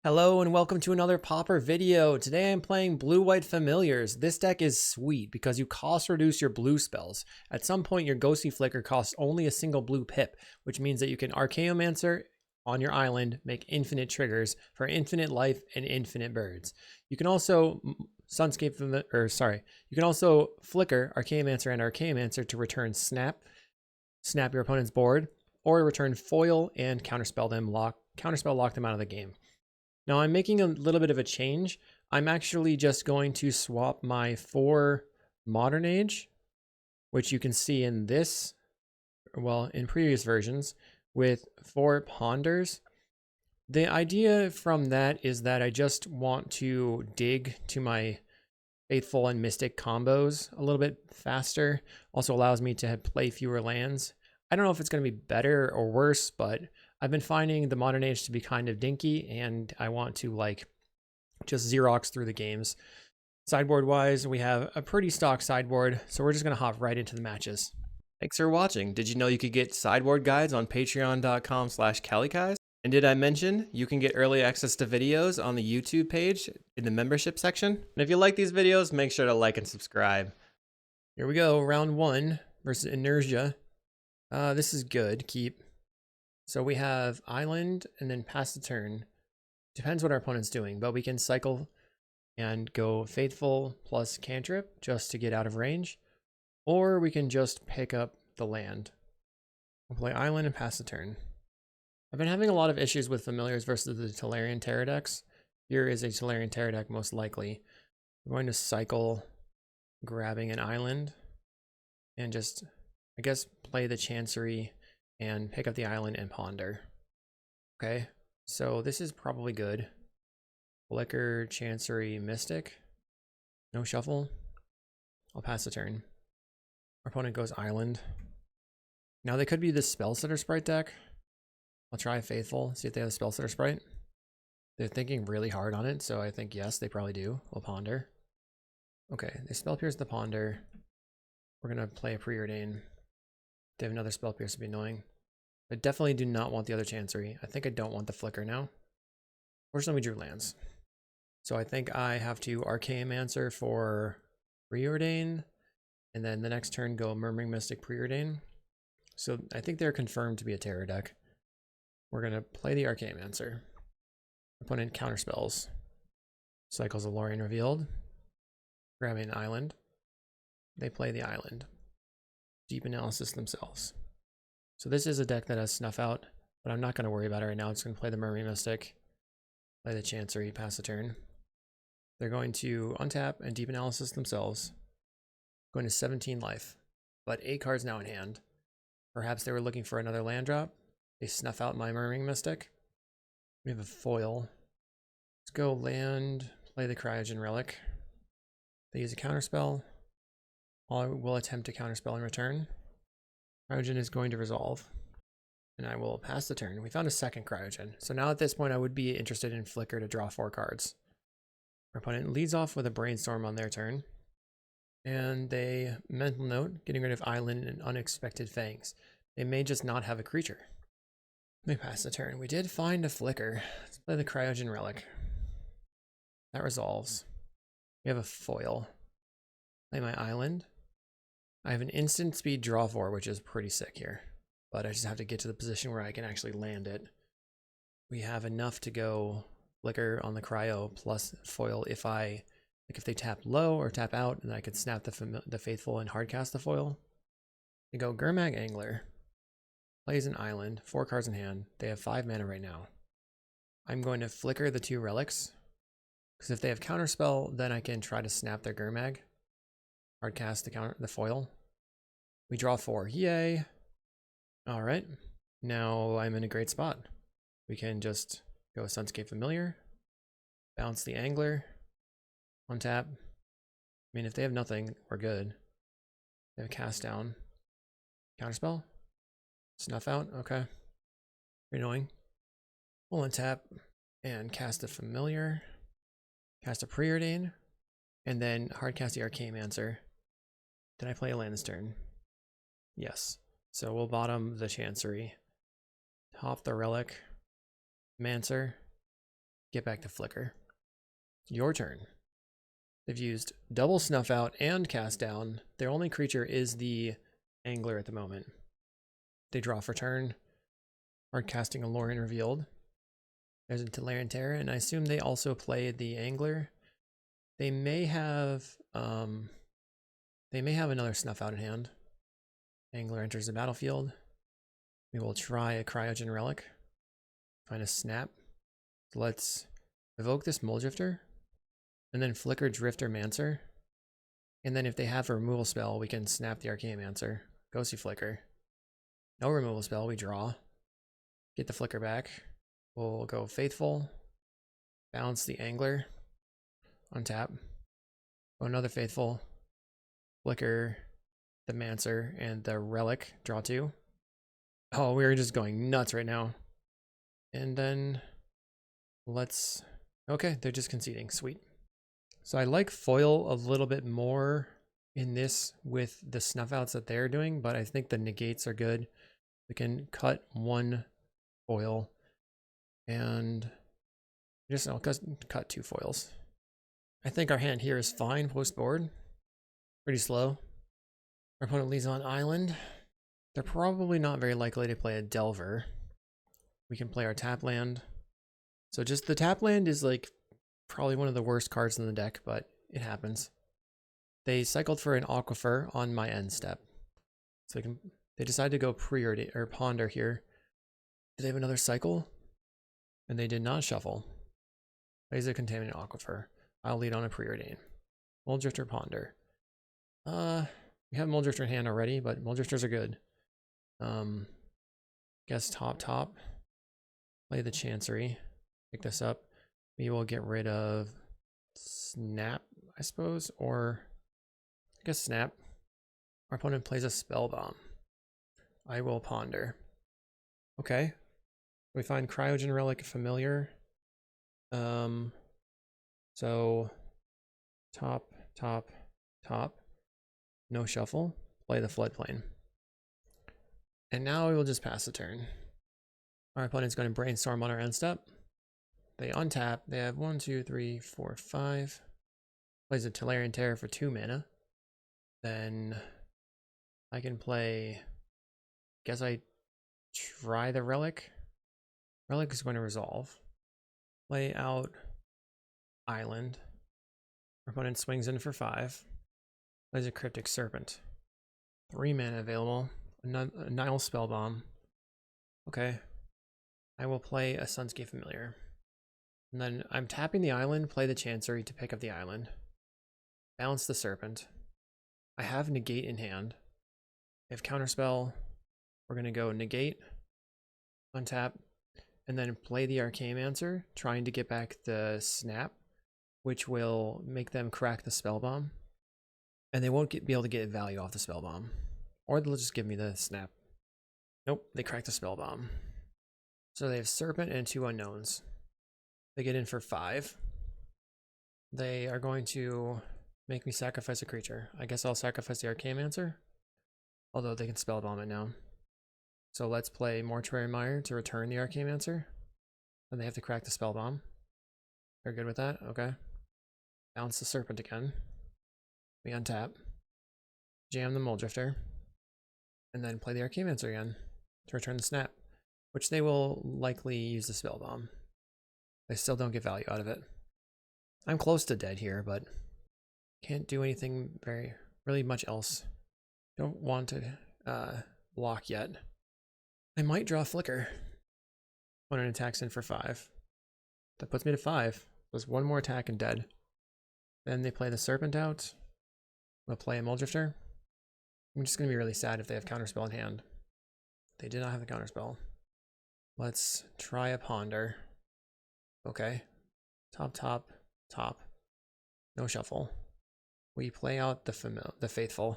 Hello and welcome to another Pauper video. Today I'm playing Blue-White Familiars. This deck is sweet because you cost reduce your blue spells. At some point your Ghostly Flicker costs only a single blue pip, which means that you can Archaeomancer on your island, make infinite triggers for infinite life and infinite birds. You can also you can also flicker Archaeomancer and Archaeomancer to return snap your opponent's board, or return foil and counterspell lock them out of the game. Now I'm making a little bit of a change. I'm actually just going to swap my 4 Modern Age, which you can see in this, well, in previous versions, with 4 Ponders. The idea from that is that I just want to dig to my Faithful and Mystic combos a little bit faster. Also allows me to play fewer lands. I don't know if it's going to be better or worse, but I've been finding the Modern Age to be kind of dinky, and I want to just Xerox through the games. Sideboard wise, we have a pretty stock sideboard, so we're just going to hop right into the matches. Thanks for watching. Did you know you could get sideboard guides on patreon.com/Kalikaiz? And did I mention you can get early access to videos on the YouTube page in the membership section? And if you like these videos, make sure to like and subscribe. Here we go, round 1 versus Inertia. This is good, keep. So we have Island and then pass the turn. Depends what our opponent's doing, but we can cycle and go Faithful plus Cantrip just to get out of range. Or we can just pick up the land. We'll play Island and pass the turn. I've been having a lot of issues with Familiars versus the Tolarian Terra decks. Here is a Tolarian Terra deck most likely. I'm going to cycle grabbing an island and just, I guess, play the Chancery and pick up the island and ponder. Okay, so this is probably good. Flicker, Chancery, Mystic. No shuffle. I'll pass the turn. Our opponent goes island. Now they could be the Spellsetter Sprite deck. I'll try Faithful, see if they have a Spellsetter Sprite. They're thinking really hard on it, so I think yes, they probably do. We'll ponder. Okay, they Spell Pierce the ponder. We're gonna play a preordain. They have another Spell Pierce to be annoying. I definitely do not want the other Chancery. I think I don't want the Flicker now. Fortunately, we drew lands. So I think I have to Archaeomancer for preordain, and then the next turn go Murmuring Mystic preordain. So I think they're confirmed to be a Terror deck. We're going to play the Archaeomancer. Opponent counterspells. Cycles a Lorien Revealed. Grabbing an island. They play the island. Deep analysis themselves. So this is a deck that has Snuff Out, but I'm not going to worry about it right now. I'm just going to play the Murmuring Mystic, play the Chancery, pass the turn. They're going to untap and deep analysis themselves. Going to 17 life, but 8 cards now in hand. Perhaps they were looking for another land drop. They snuff out my Murmuring Mystic. We have a foil. Let's go land, play the Cryogen Relic. They use a counterspell. I will attempt to counterspell in return. Cryogen is going to resolve, and I will pass the turn. We found a second Cryogen, so now at this point I would be interested in Flicker to draw 4 cards. Our opponent leads off with a Brainstorm on their turn, and they mental note, getting rid of Island and Unexpected Fangs. They may just not have a creature. They pass the turn. We did find a Flicker. Let's play the Cryogen Relic. That resolves. We have a foil. Play my island. I have an instant speed draw 4, which is pretty sick here. But I just have to get to the position where I can actually land it. We have enough to go Flicker on the Cryo plus foil if they tap low or tap out, and I could snap the Faithful and hardcast the foil. They go Gurmag Angler. Plays an island, 4 cards in hand. They have 5 mana right now. I'm going to Flicker the 2 relics, because if they have Counterspell, then I can try to snap their Gurmag. Hardcast the foil. We draw 4. Yay! Alright. Now I'm in a great spot. We can just go Sunscape Familiar. Bounce the Angler. Untap. I mean, if they have nothing, we're good. They have a Cast Down. Counterspell. Snuff Out. Okay. Very annoying. We'll untap and cast a Familiar. Cast a Preordain. And then hardcast the Archaeomancer. Did I play a land this turn? Yes. So we'll bottom the Chancery. Top the Relic. Mancer. get back to flicker. Your turn. They've used double snuff out and cast down. Their only creature is the angler at the moment. They draw for turn. Are casting a Lorien Revealed. There's a Lorien Terror, and I assume they also play the angler. They may have another snuff out in hand. Angler enters the battlefield. We will try a Cryogen Relic. Find a snap. So let's evoke this Mulldrifter, and then flicker Drifter Mancer. And then if they have a removal spell, we can snap the Archaeomancer. Ghostly Flicker. No removal spell, we draw. Get the flicker back. We'll go Faithful. Bounce the Angler. Untap. Go another Faithful. Flicker the Mancer and the Relic. Draw 2. Oh, we're just going nuts right now. And then let's... Okay, they're just conceding. Sweet. So I like foil a little bit more in this with the snuff outs that they're doing, but I think the negates are good. We can cut 1 foil and just I'll cut 2 foils. I think our hand here is fine post board. Pretty slow. Our opponent leads on island. They're probably not very likely to play a Delver. We can play our tap land. So just the tap land is like probably one of the worst cards in the deck, but it happens. They cycled for an Aquifer on my end step. So they decided to go preordain or ponder here. Did they have another cycle? And they did not shuffle. Plays a Contaminated Aquifer. I'll lead on a preordain. Mulldrifter ponder. We have Mulldrifter in hand already, but Mulldrifters are good. Guess top. Play the Chancery. Pick this up. We will get rid of Snap, I suppose, or I guess Snap. Our opponent plays a Spellbomb. I will ponder. Okay. We find Cryogen Relic familiar. So top. No shuffle. Play the Floodplain. And now we will just pass the turn. Our opponent's going to brainstorm on our end step. They untap. They have 1, 2, 3, 4, 5. Plays a Lorien Terror for 2 mana. Then I can play. Guess I try the Relic. Relic is going to resolve. Play out Island. Our opponent swings in for 5. Plays a Cryptic Serpent. 3 mana available. A Nile Spellbomb. Okay. I will play a Sunscape Familiar. And then I'm tapping the island, play the Chancery to pick up the island. Bounce the Serpent. I have Negate in hand. I have Counterspell. We're going to go Negate, untap, and then play the Archaeomancer, trying to get back the Snap, which will make them crack the Spellbomb. And they won't be able to get value off the Spellbomb. Or they'll just give me the Snap. Nope, they cracked the Spellbomb. So they have Serpent and 2 unknowns. They get in for 5. They are going to make me sacrifice a creature. I guess I'll sacrifice the Archaeomancer. Although they can Spellbomb it now. So let's play Mortuary Mire to return the Archaeomancer. And they have to crack the Spellbomb. They're good with that? Okay. Bounce the Serpent again. We untap. Jam the Mulldrifter. And then play the Archaeomancer again to return the Snap, which they will likely use the Spellbomb. They still don't get value out of it. I'm close to dead here, but can't do anything really much else. Don't want to block yet. I might draw Flicker. Opponent attacks in for 5. That puts me to 5. There's 1 more attack and dead. Then they play the Serpent out. We'll play a Mulldrifter. I'm just going to be really sad if they have Counterspell in hand. They did not have the Counterspell. Let's try a Ponder. Okay. Top. No shuffle. We play out the Faithful.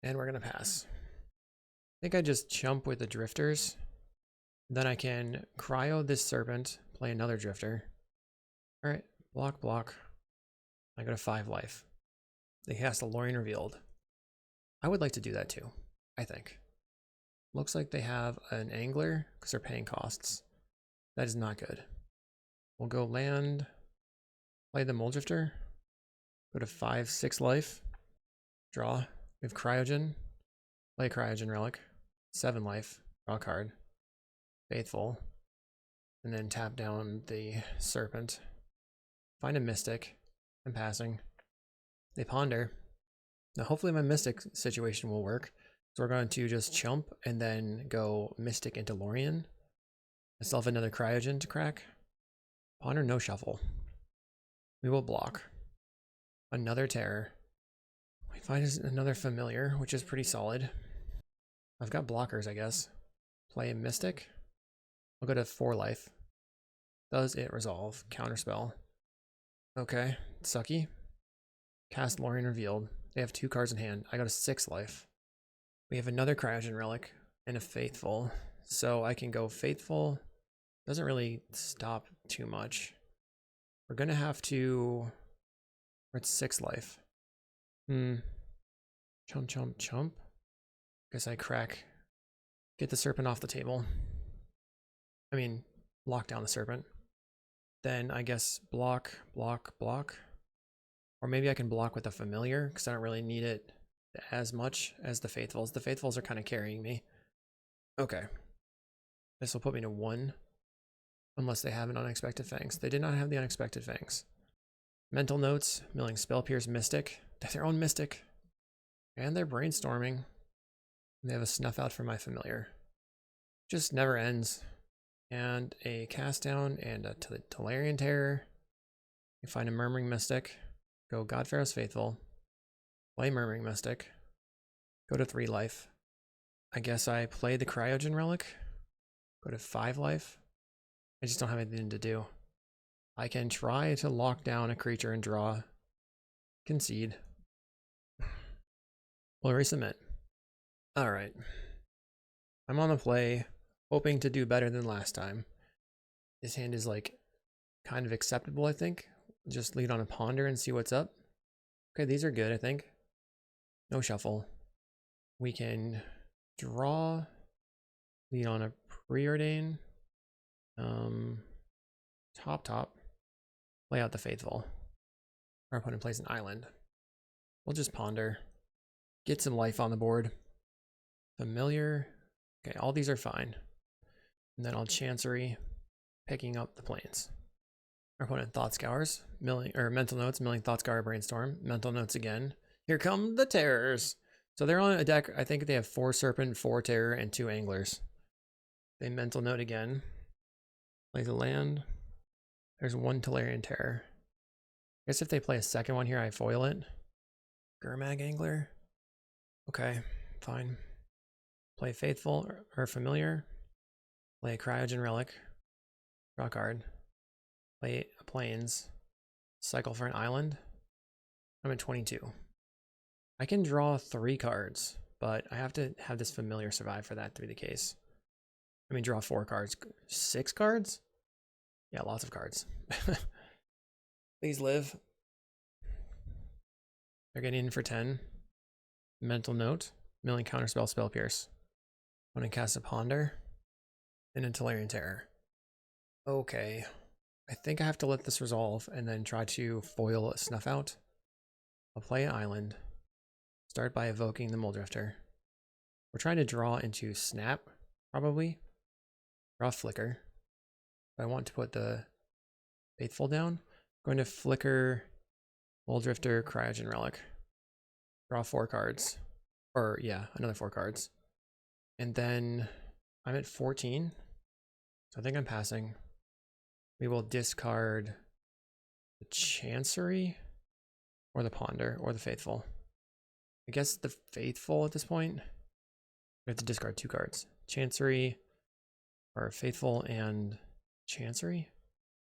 And we're going to pass. I think I just jump with the Drifters. Then I can cryo this Serpent, play another Drifter. Alright, block. I go to 5 life. They cast a Lorien Revealed. I would like to do that too, I think. Looks like they have an Angler because they're paying costs. That is not good. We'll go land, play the Mulldrifter, go to 5/6 life, draw. We have Cryogen, play Cryogen Relic, 7 life, draw a card, Faithful, and then tap down the Serpent. Find a Mystic. I'm passing. They ponder. Now hopefully my Mystic situation will work. So we're going to just chump and then go Mystic into Lorien. I still have another Cryogen to crack. Ponder, no shuffle. We will block. Another Terror. We find another Familiar, which is pretty solid. I've got blockers, I guess. Play a Mystic. I'll go to 4 life. Does it resolve? Counterspell. Okay, sucky. Cast Lorien Revealed. They have 2 cards in hand. I got a 6 life. We have another Cryogen Relic and a Faithful. So I can go Faithful. Doesn't really stop too much. We're gonna have to... We're at 6 life. Chump, chump, chump. Guess I crack. Get the Serpent off the table. I mean, lock down the Serpent. Then I guess block, block, block. Or maybe I can block with a Familiar, because I don't really need it as much as the Faithfuls. The Faithfuls are kind of carrying me. Okay. This will put me to 1. Unless they have an Unexpected Fangs. They did not have the Unexpected Fangs. Mental Notes, milling Spell Pierce Mystic. They're their own Mystic. And they're brainstorming. And they have a Snuff Out for my Familiar. Just never ends. And a Cast Down and a Tolarian Terror. You find a Murmuring Mystic. Go God-Pharoah's Faithful. Play Murmuring Mystic. Go to 3 life. I guess I play the Cryogen Relic. Go to 5 life. I just don't have anything to do. I can try to lock down a creature and draw. Concede. We'll resubmit. Alright. I'm on the play, hoping to do better than last time. This hand is like kind of acceptable, I think. Just lead on a Ponder and see what's up. Okay, these are good, I think. No shuffle. We can draw, lead on a preordain. Top. Play out the Faithful. Our opponent plays an island. We'll just ponder. Get some life on the board. Familiar. Okay, all these are fine. And then I'll Chancery, picking up the planes. Our opponent Thought Scours, Mental Notes, milling Thought Scour, Brainstorm. Mental Notes again. Here come the Terrors. So they're on a deck, I think they have 4 Serpent, 4 Terror, and 2 Anglers. They Mental Note again. Plays a land. There's 1 Tolarian Terror. I guess if they play a second one here, I foil it. Gurmag Angler. Okay, fine. Play Faithful or Familiar. Play Cryogen Relic. Draw a card. Play a Plains. Cycle for an island. I'm at 22. I can draw 3 cards, but I have to have this Familiar survive for that to be the case. I mean, draw 4 cards. 6 cards? Yeah, lots of cards. Please live. They're getting in for 10. Mental Note. Milling Counterspell, Spell Pierce. I'm going to cast a Ponder. And a Tolarian Terror. Okay. I think I have to let this resolve and then try to foil a Snuff Out. I'll play an island. Start by evoking the Mulldrifter. We're trying to draw into Snap, probably. Draw Flicker. I want to put the Faithful down. I'm going to flicker Mulldrifter, Cryogen Relic. Draw 4 cards. Or, yeah, another 4 cards. And then I'm at 14. So I think I'm passing. We will discard the Chancery or the Ponder or the Faithful. I guess the Faithful at this point. We have to discard 2 cards. Chancery or Faithful and Chancery.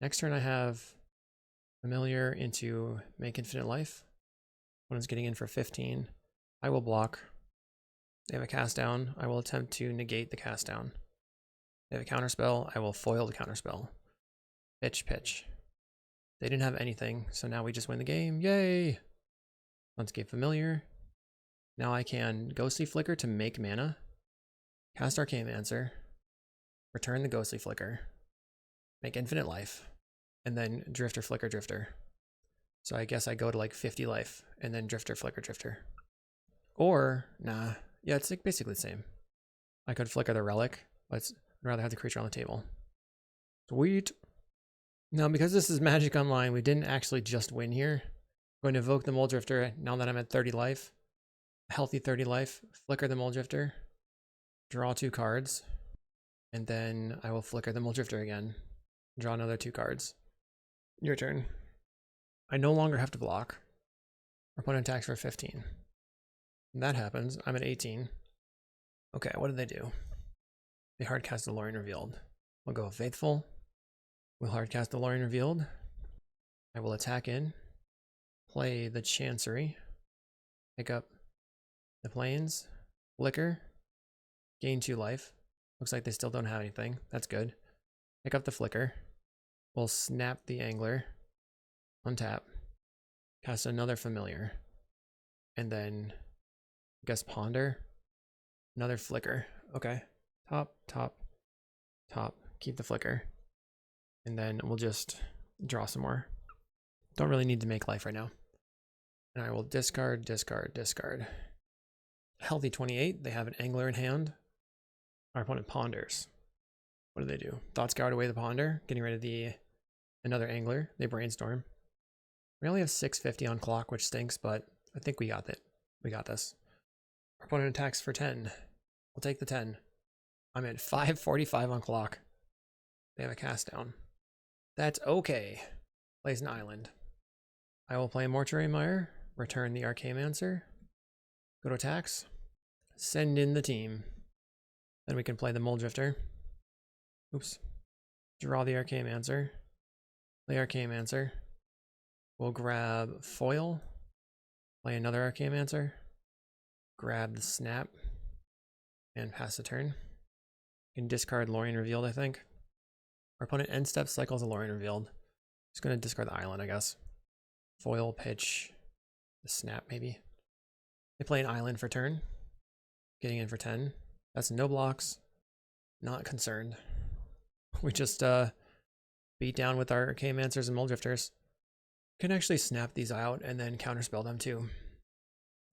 Next turn I have Familiar into Make Infinite Life. One is getting in for 15. I will block. They have a cast down. I will attempt to negate the cast down. They have a counterspell. I will foil the counterspell. Pitch. They didn't have anything, so now we just win the game. Yay! Let's get Familiar. Now I can Ghostly Flicker to make mana. Cast Arcane Answer. Return the Ghostly Flicker. Make Infinite Life. and then Drifter, Flicker, Drifter. So I guess I go to like 50 life, and then Drifter, Flicker, Drifter. Or, nah, yeah, it's like basically the same. I could Flicker the Relic, but I'd rather have the creature on the table. Sweet. Now, because this is Magic Online, we didn't actually just win here. I'm going to evoke the Mulldrifter now that I'm at 30 life. Healthy 30 life. Flicker the Mulldrifter. Draw 2 cards. And then I will Flicker the Mulldrifter again. Draw another 2 cards. Your turn. I no longer have to block. Our opponent attacks for 15. When that happens, I'm at 18. Okay, what did they do? They hardcast the Lorien Revealed. We'll go Faithful. We'll hardcast the Lorien Revealed. I will attack in. Play the Chancery. Pick up the Plains. Flicker. Gain 2 life. Looks like they still don't have anything. That's good. Pick up the Flicker. We'll snap the Angler. Untap. Cast another Familiar. And then, I guess, Ponder. Another Flicker. Okay. Top, top, top. Keep the Flicker. And then we'll just draw some more. Don't really need to make life right now. And I will discard, discard, discard. Healthy 28. They have an Angler in hand. Our opponent ponders. What do they do? Thought Scout away the Ponder, getting rid of another Angler. They brainstorm. We only have 650 on clock, which stinks, but I think we got it. We got this. Our opponent attacks for 10. We'll take the 10. I'm at 545 on clock. They have a cast down. That's okay. Plays an island. I will play Mortuary Mire, return the Archaeomancer, go to attacks, send in the team. Then we can play the Mulldrifter. Oops. Draw the Archaeomancer. Play Archaeomancer. We'll grab Foil. Play another Archaeomancer. Grab the Snap. And pass the turn. You can discard Lorien Revealed, I think. Our opponent end step cycles a Lorien Revealed. Just going to discard the island, I guess. Foil, pitch, the Snap maybe. They play an island for turn. Getting in for 10. That's no blocks. Not concerned. We just beat down with our Archaeomancers and Mulldrifters. Can actually snap these out and then counterspell them too.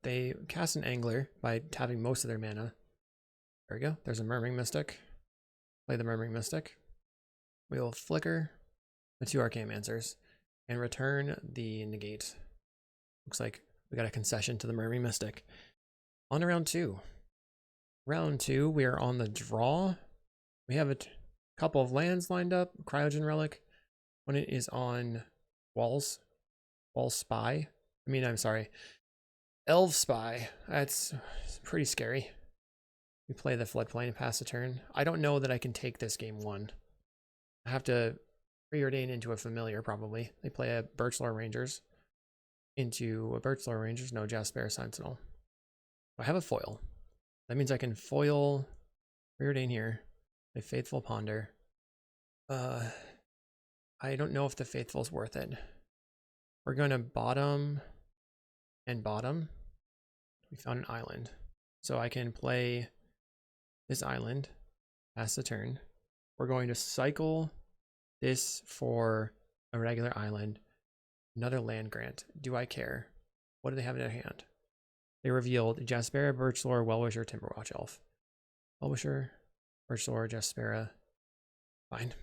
They cast an Angler by tapping most of their mana. There we go. There's a Murmuring Mystic. Play the Murmuring Mystic. We will Flicker the 2 Archaeomancers and return the negate. Looks like we got a concession to the Murmuring Mystic. On to round 2. Round 2, we are on the draw. We have a couple of lands lined up. Cryogen Relic. When it is on Walls Spy. I'm sorry. Elf Spy. That's pretty scary. We play the Floodplain and pass the turn. I don't know that I can take this game 1. I have to preordain into a Familiar probably. They play a Birchlore Rangers. Into a Birchlore Rangers. No, Jaspera Sentinel. I have a foil. That means I can foil preordain here. A Faithful Ponder. I don't know if the Faithful's worth it. We're going to bottom and bottom. We found an island. So I can play this island, pass the turn. We're going to cycle this for a regular island. Another land grant. Do I care? What do they have in their hand? They revealed Jaspera, Birchlore, Wellwisher, Timberwatch Elf. Wellwisher, Birchlore, Jaspera. Fine.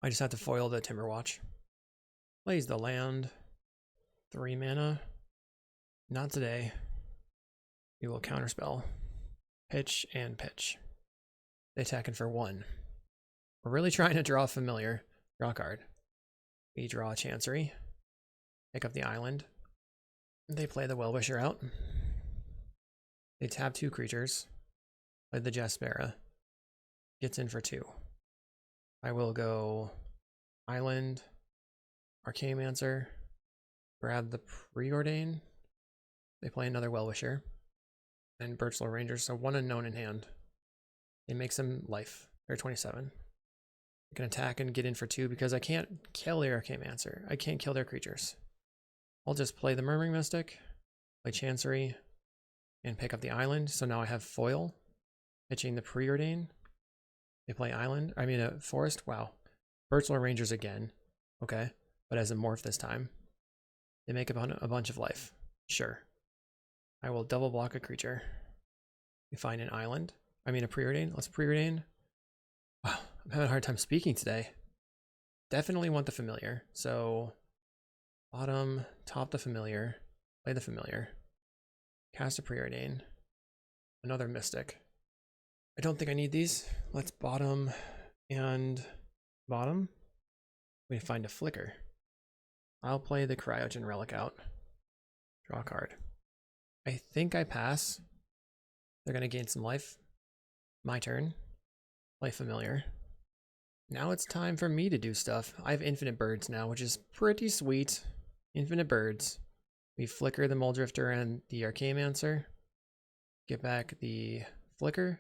I just have to foil the Timberwatch. Plays the land. 3 mana. Not today. We will counterspell. Pitch and pitch. They attacking for 1. We're really trying to draw a Familiar. Draw a card. We draw a Chancery. Pick up the island. They play the Wellwisher out. They tap 2 creatures. Play the Jaspera. Gets in for 2. I will go island, Archaeomancer, grab the Preordain. They play another Wellwisher. And Birchlore Rangers, so 1 unknown in hand. They make some life. They're 27. I can attack and get in for 2 because I can't kill their Archaeomancer. I can't kill their creatures. I'll just play the Murmuring Mystic, play Chancery, and pick up the island. So now I have foil, pitching the Preordain. They play island. A forest. Wow. Birchlore Rangers again. Okay, but as a morph this time. They make a bunch of life. Sure. I will double block a creature. We find an island. I mean a preordain. Let's preordain. Wow, I'm having a hard time speaking today. Definitely want the familiar. So bottom, top the familiar, play the familiar, cast a preordain, another mystic. I don't think I need these. Let's bottom and bottom. We find a flicker. I'll play the Cryogen Relic out. Draw a card. I think I pass. They're going to gain some life. My turn. Play familiar. Now it's time for me to do stuff. I have infinite birds now, which is pretty sweet. Infinite birds. We flicker the Mulldrifter and the Archaeomancer. Get back the flicker.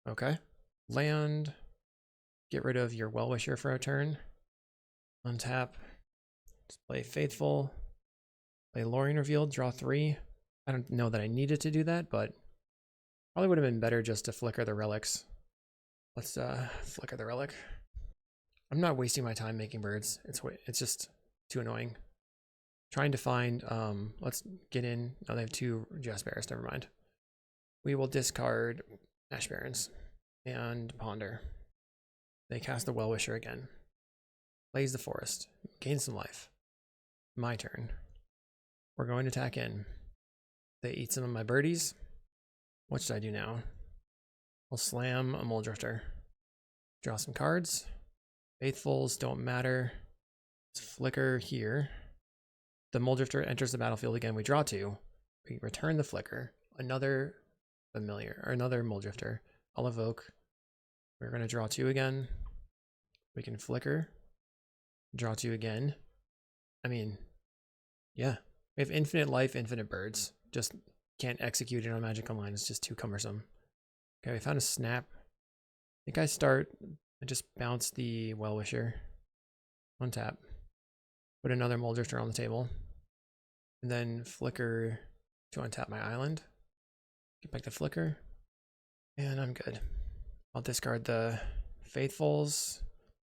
Okay. Land. Get rid of your Well-Wisher for a turn. Untap. Just play Faithful. Play Lorien Revealed. Draw 3. I don't know that I needed to do that, but probably would have been better just to flicker the relics. Let's flicker the relic. I'm not wasting my time making birds. It's just too annoying. Trying to find, let's get in. Oh, they have 2 Jaspers, never mind. We will discard Ash Barrens and Ponder. They cast the Well-Wisher again. Plays the Forest. Gain some life. My turn. We're going to attack in. They eat some of my birdies. What should I do now? I'll slam a Mulldrifter. Draw some cards. Faithfuls don't matter. Let's flicker here. The Mulldrifter enters the battlefield again. We draw 2. We return the flicker. Another familiar, or another Mulldrifter. I'll evoke. We're going to draw 2 again. We can flicker. Draw 2 again. I mean, yeah. We have infinite life, infinite birds. Just can't execute it on Magic Online. It's just too cumbersome. Okay, we found a snap. I think I start and just bounce the Well-Wisher. Untap. Put another Mulldrifter on the table. And then flicker to untap my island. Get back to flicker. And I'm good. I'll discard the Faithfuls,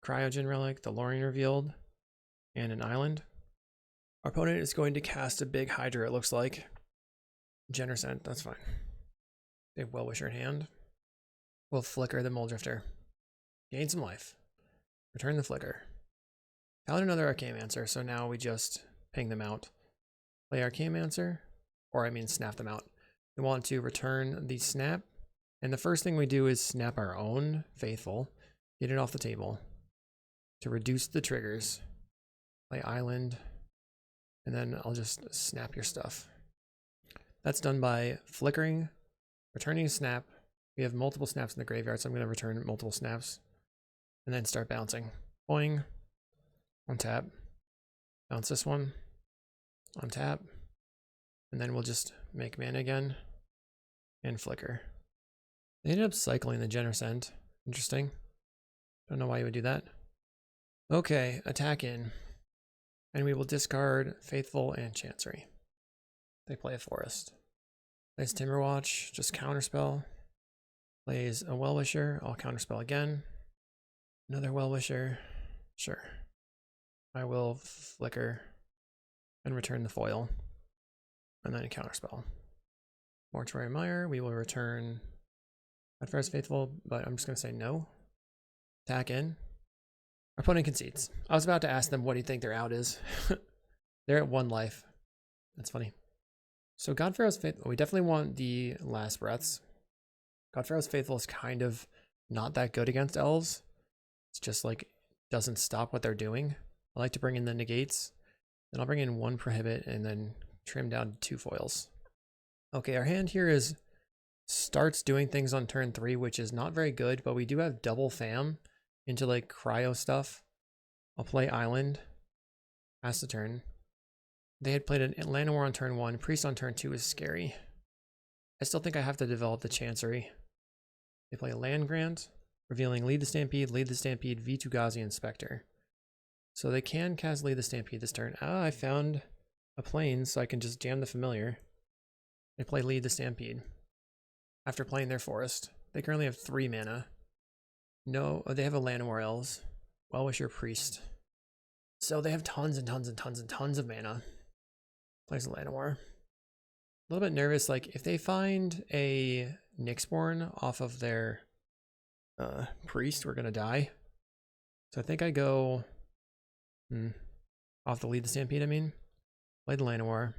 Cryogen Relic, the Lorien Revealed, and an island. Our opponent is going to cast a big Hydra, it looks like. Genercent, that's fine. They have Well-Wisher in hand. We'll flicker the Mulldrifter. Gain some life. Return the flicker. Found another Archaeomancer, so now we just ping them out. Play Archaeomancer, or I mean snap them out. We want to return the snap, and the first thing we do is snap our own Faithful. Get it off the table. To reduce the triggers. Play Island, and then I'll just snap your stuff. That's done by flickering, returning a snap. We have multiple snaps in the graveyard, so I'm going to return multiple snaps. And then start bouncing. Boing. Untap. Bounce this one. Untap. And then we'll just make mana again. And flicker. They ended up cycling the Genercent. Interesting. Don't know why you would do that. Okay, attack in. And we will discard Faithful and Chancery. They play a Forest. Plays Timberwatch, just counterspell. Plays a Well-Wisher, I'll counterspell again. Another Well-Wisher, sure. I will flicker and return the foil. And then a counterspell. Mortuary Mire, we will return God-Pharoah's Faithful, but I'm just going to say no. Attack in. Our opponent concedes. I was about to ask them what do you think their out is. They're at 1 life. That's funny. So God-Pharoah's Faithful, we definitely want the Last Breaths. God-Pharoah's Faithful is kind of not that good against elves. It's just like, doesn't stop what they're doing. I like to bring in the negates. Then I'll bring in 1 prohibit and then trim down to 2 foils. Okay, our hand here is starts doing things on turn 3, which is not very good, but we do have double fam into like cryo stuff. I'll play Island. Pass the turn. They had played an Land War on turn 1. Priest on turn 2 is scary. I still think I have to develop the Chancery. They play Land Grant, revealing Lead the Stampede, V2 Ghazi, and Spectre. So they can cast Lead the Stampede this turn. Ah, I found a plane, so I can just jam the familiar. They play Lead the Stampede. After playing their Forest. They currently have 3 mana. No, they have a Land War Elves. Well-Wisher Priest. So they have tons and tons and tons and tons of mana. Plays a Llanowar. A little bit nervous, like if they find a Nyxborn off of their priest, we're gonna die. So I think I go off the lead the Stampede, I mean. Played Llanowar.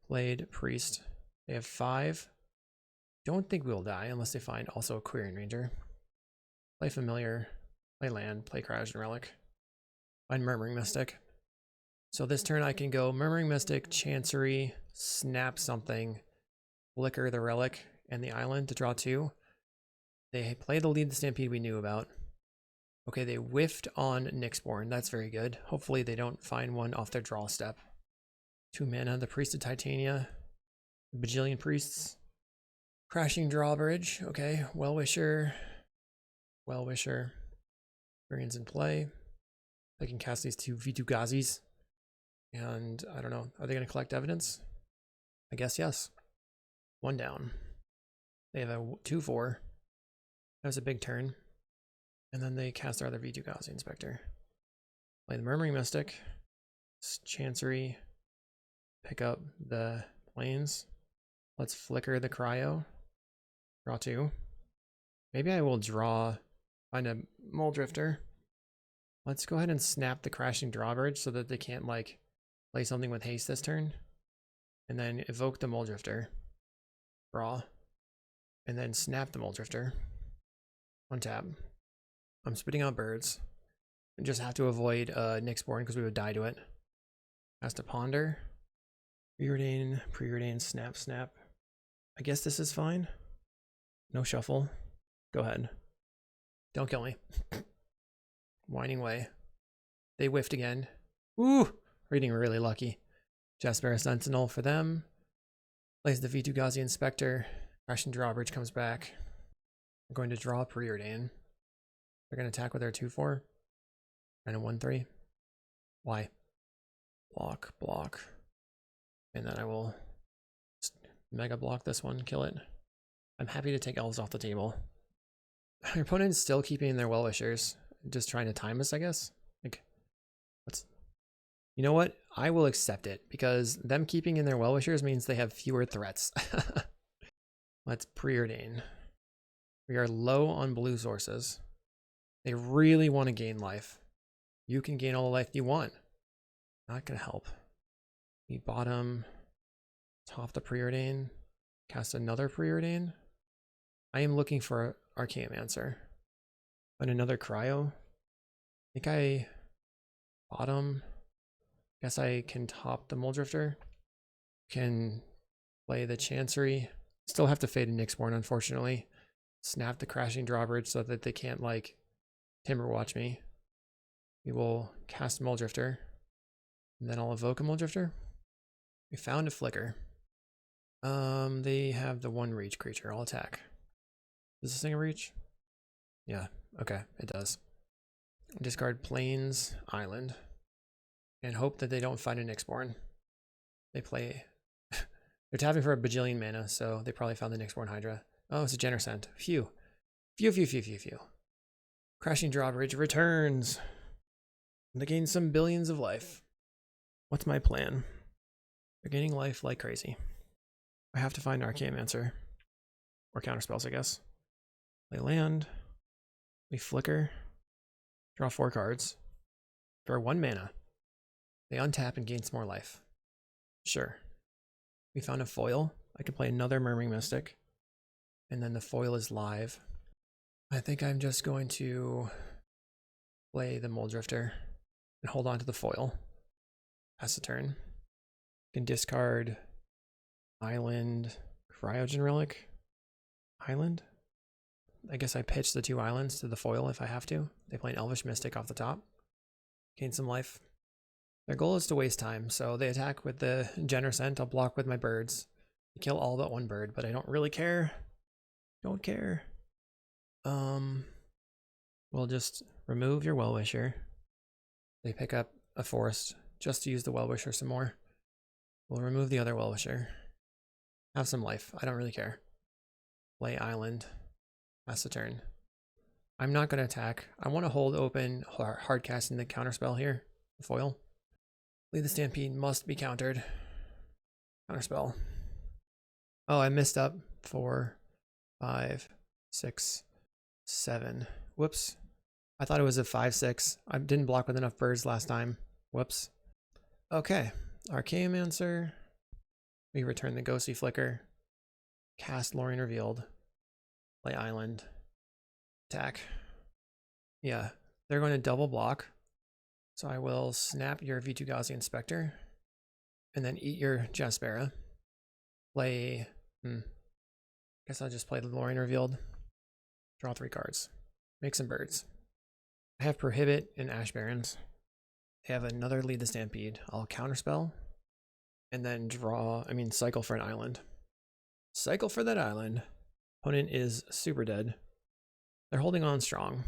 Played priest. They have 5. Don't think we'll die unless they find also a Quirion Ranger. Play Familiar. Play land. Play Cryogen Relic. Find Murmuring Mystic. So this turn I can go Murmuring Mystic, Chancery, snap something, flicker the Relic and the island to draw 2. They play the lead the Stampede we knew about. Okay, they whiffed on Nyxborn. That's very good. Hopefully they don't find one off their draw step. 2 mana, the Priest of Titania, Bajillion Priests, Crashing Drawbridge. Okay, Well-Wisher, Well-Wisher. Quirion's in play. They can cast these 2 V2 Gazis. And I don't know, are they going to collect evidence? I guess yes. 1 down. They have a 2/4. That was a big turn. And then they cast their other V2 Gazi Inspector. Play the Murmuring Mystic. Chancery. Pick up the planes. Let's flicker the Cryo. Draw 2. Maybe I will find a Mulldrifter. Let's go ahead and snap the Crashing Drawbridge so that they can't like play something with haste this turn. And then evoke the Mulldrifter. Draw. And then snap the Mulldrifter. Untap. I'm spitting out birds. I just have to avoid Nyxborn because we would die to it. Has to ponder. Preordain, snap, snap. I guess this is fine. No shuffle. Go ahead. Don't kill me. Whining way. They whiffed again. Ooh! Reading really lucky. Jaspera Sentinel for them. Plays the V2 Gazi Inspector. Crashing Drawbridge comes back. I'm going to draw Preordain. They're going to attack with their 2/4. And a 1/3. Why? Block, block. And then I will mega block this one, kill it. I'm happy to take elves off the table. Your opponent's still keeping their Well-Wishers. Just trying to time us, I guess. Like, you know what? I will accept it because them keeping in their Well-Wishers means they have fewer threats. Let's Preordain. We are low on blue sources. They really want to gain life. You can gain all the life you want. Not gonna help. We bottom, top the Preordain, cast another Preordain. I am looking for Archaeomancer. Find another Cryo. I think I bottom. Guess I can top the Mulldrifter. Can play the Chancery. Still have to fade a Nyxborn, unfortunately. Snap the Crashing Drawbridge so that they can't like Timberwatch me. We will cast Mulldrifter. And then I'll evoke a Mulldrifter. We found a flicker. They have the 1 reach creature. I'll attack. Does this thing a reach? Yeah, okay, it does. Discard plains, island. And hope that they don't find a Nyxborn. They play... They're tapping for a bajillion mana, so they probably found the Nyxborn Hydra. Oh, it's a Genersent. Phew. Phew, phew, phew, phew, phew. Crashing Drawbridge returns. They gain some billions of life. What's my plan? They're gaining life like crazy. I have to find Archaeomancer. Or counterspells, I guess. Play land. We flicker. Draw 4 cards. Draw 1 mana. They untap and gain some more life. Sure. We found a foil. I could play another Murmuring Mystic. And then the foil is live. I think I'm just going to play the Mulldrifter and hold on to the foil. Pass the turn. Can discard Island, Cryogen Relic, Island. I guess I pitch the 2 islands to the foil if I have to. They play an Elvish Mystic off the top. Gain some life. Their goal is to waste time, so they attack with the Genersent. I'll block with my birds. Kill all but 1 bird, but I don't really care. Don't care. We'll just remove your Well-Wisher. They pick up a forest just to use the Well-Wisher some more. We'll remove the other Well-Wisher. Have some life. I don't really care. Play island. Pass the turn. I'm not going to attack. I want to hold open hard casting the counterspell here. Foil. Lead the Stampede must be countered. Counterspell. Oh, I missed up. 4, 5, 6, 7. Whoops. I thought it was a 5/6. I didn't block with enough birds last time. Whoops. Okay. Archaeomancer. We return the Ghostly Flicker. Cast Lorien Revealed. Play Island. Attack. Yeah, they're going to double block. So I will snap your V2 Gauzy Inspector. And then eat your Jaspera. Play... Guess I'll just play the Lorien Revealed. Draw 3 cards. Make some birds. I have Prohibit and Ash Barrens. I have another Lead the Stampede. I'll counterspell. And then cycle for an island. Cycle for that island. Opponent is super dead. They're holding on strong.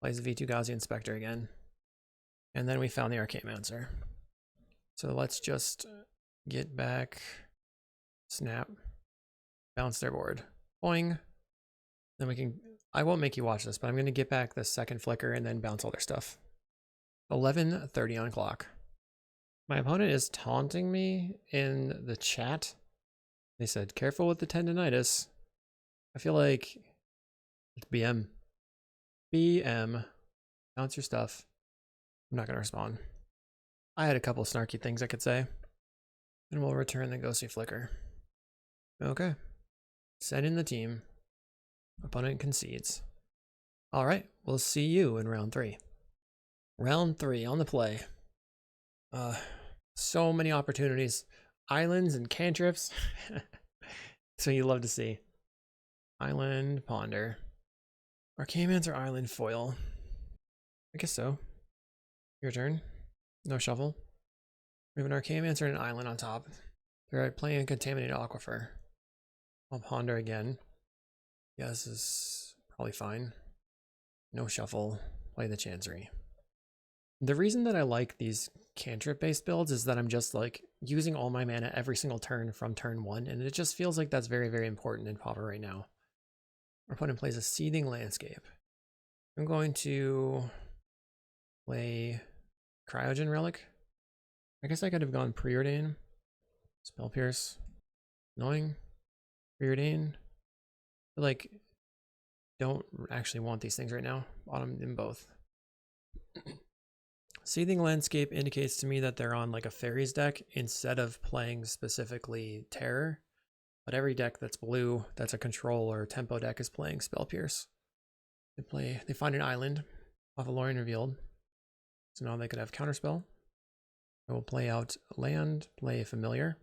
Plays the V2 Gauzy Inspector again. And then we found the Archaeomancer. So let's just get back. Snap. Bounce their board. Boing. Then we can... I won't make you watch this, but I'm going to get back the second flicker and then bounce all their stuff. 11:30 on clock. My opponent is taunting me in the chat. They said, careful with the tendinitis. I feel like it's BM. BM. Bounce your stuff. I'm not going to respond. I had a couple snarky things I could say. And we'll return the Ghostly Flicker. Okay. Send in the team. Opponent concedes. All right, we'll see you in round 3. Round 3 on the play. So many opportunities. Islands and cantrips. So you love to see. Island, Ponder. Archaeomancer, Island, Foil. I guess so. Your turn. No shuffle. We have an Archaeomancer and an Island on top. They're playing a Contaminated Aquifer. I'll Ponder again. Yeah, this is probably fine. No shuffle. Play the Chancery. The reason that I like these cantrip-based builds is that I'm just like using all my mana every single turn from turn 1, and it just feels like that's very, very important in Pauper right now. Our opponent plays a Seething Landscape. I'm going to play Cryogen Relic. I guess I could have gone Preordain. Spell Pierce. Annoying. Preordain. But like, don't actually want these things right now. Want them in both. Seething Landscape indicates to me that they're on like a fairies deck instead of playing specifically Terror. But every deck that's blue, that's a control or tempo deck, is playing Spell Pierce. They find an island off of Lorien Revealed. So now they could have Counterspell. I will play out land, play a Familiar.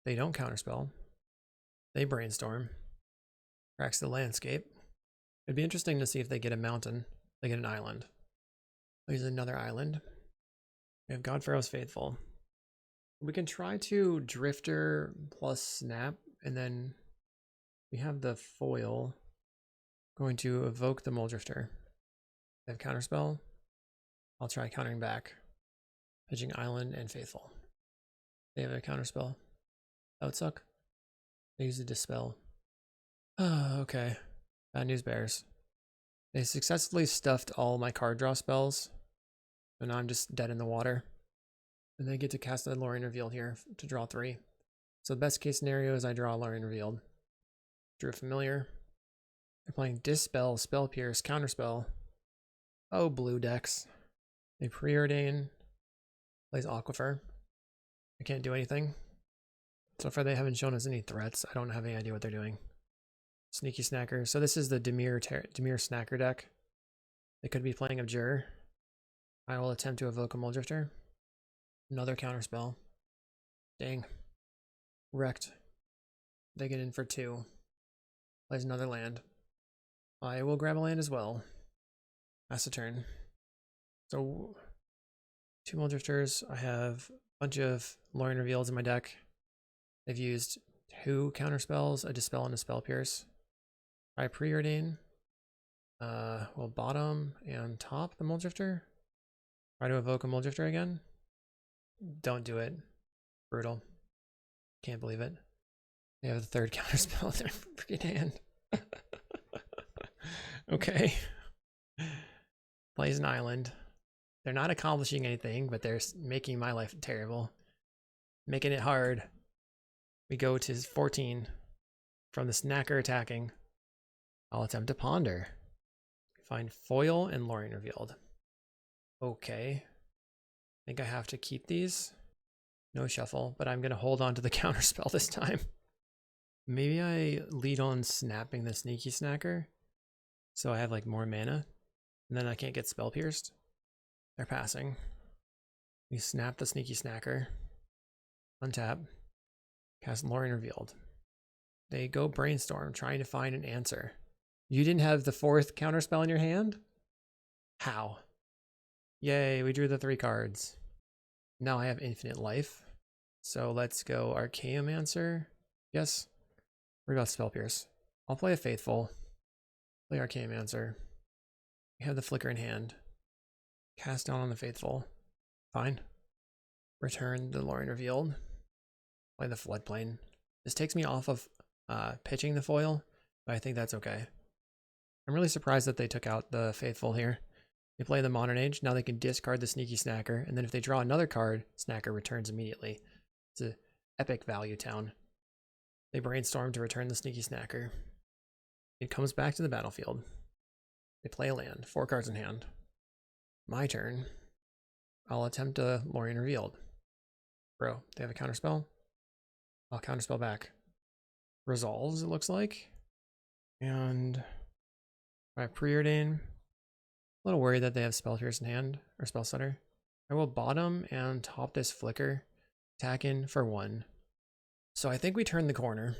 They don't Counterspell. They Brainstorm. Cracks the Landscape. It'd be interesting to see if they get a mountain. They get an island. There's another island. We have God-Pharoah's Faithful. We can try to Drifter plus Snap, and then we have the foil. Going to evoke the Mulldrifter. They have Counterspell. I'll try countering back. Pitching Island and Faithful. They have a Counterspell. That would suck. They use a Dispel. Oh, okay. Bad news bears. They successfully stuffed all my card draw spells. So now I'm just dead in the water. And they get to cast a Lorien Revealed here to draw 3. So the best case scenario is I draw a Lorien Revealed. Drew a Familiar. They're playing Dispel, Spell Pierce, Counterspell. Oh, blue decks. They Preordain. Plays Aquifer. I can't do anything. So far they haven't shown us any threats. I don't have any idea what they're doing. Sneaky Snacker. So this is the Dimir Snacker deck. They could be playing Abjure. I will attempt to evoke a Mulldrifter. Another Counterspell. Dang. Wrecked. They get in for 2. Plays another land. I will grab a land as well. Pass a turn. So 2 Mulldrifters. I have a bunch of Lorien Revealeds in my deck. They've used 2 Counterspells, a Dispel and a Spell Pierce. I Preordain. We'll bottom and top the Mulldrifter. Try to evoke a Mulldrifter again. Don't do it. Brutal. Can't believe it. They have the 3rd Counterspell in their freaking hand. Okay. Plays an island. They're not accomplishing anything, but they're making my life terrible. Making it hard. We go to 14. From the snacker attacking, I'll attempt to ponder. Find foil and Lorien Revealed. Okay. I think I have to keep these. No shuffle, but I'm going to hold on to the counterspell this time. Maybe I lead on snapping the Sneaky Snacker, so I have like more mana, and then I can't get spell pierced. They're passing. We snap the Sneaky Snacker. Untap. Cast Lorien Revealed. They go brainstorm, trying to find an answer. You didn't have the 4th counterspell in your hand? How? Yay, we drew the 3 cards. Now I have infinite life. So let's go Archaeomancer. Yes. What about Spell Pierce? I'll play a Faithful. Play Archaeomancer. We have the Flicker in hand. Cast down on the Faithful. Fine. Return the Lorien Revealed. Play the Floodplain. This takes me off of pitching the foil, but I think that's okay. I'm really surprised that they took out the Faithful here. They play the Modern Age. Now they can discard the Sneaky Snacker, and then if they draw another card, Snacker returns immediately. It's an epic value town. They brainstorm to return the Sneaky Snacker. It comes back to the battlefield. They play a land, 4 cards in hand. My turn. I'll attempt a Lorien Revealed. Bro, they have a counterspell? I'll counterspell back. Resolves, it looks like. And my preordain. A little worried that they have Spell Pierce in hand, or Spell Stutter. I will bottom and top this Flicker. Attack in for 1. So I think we turned the corner.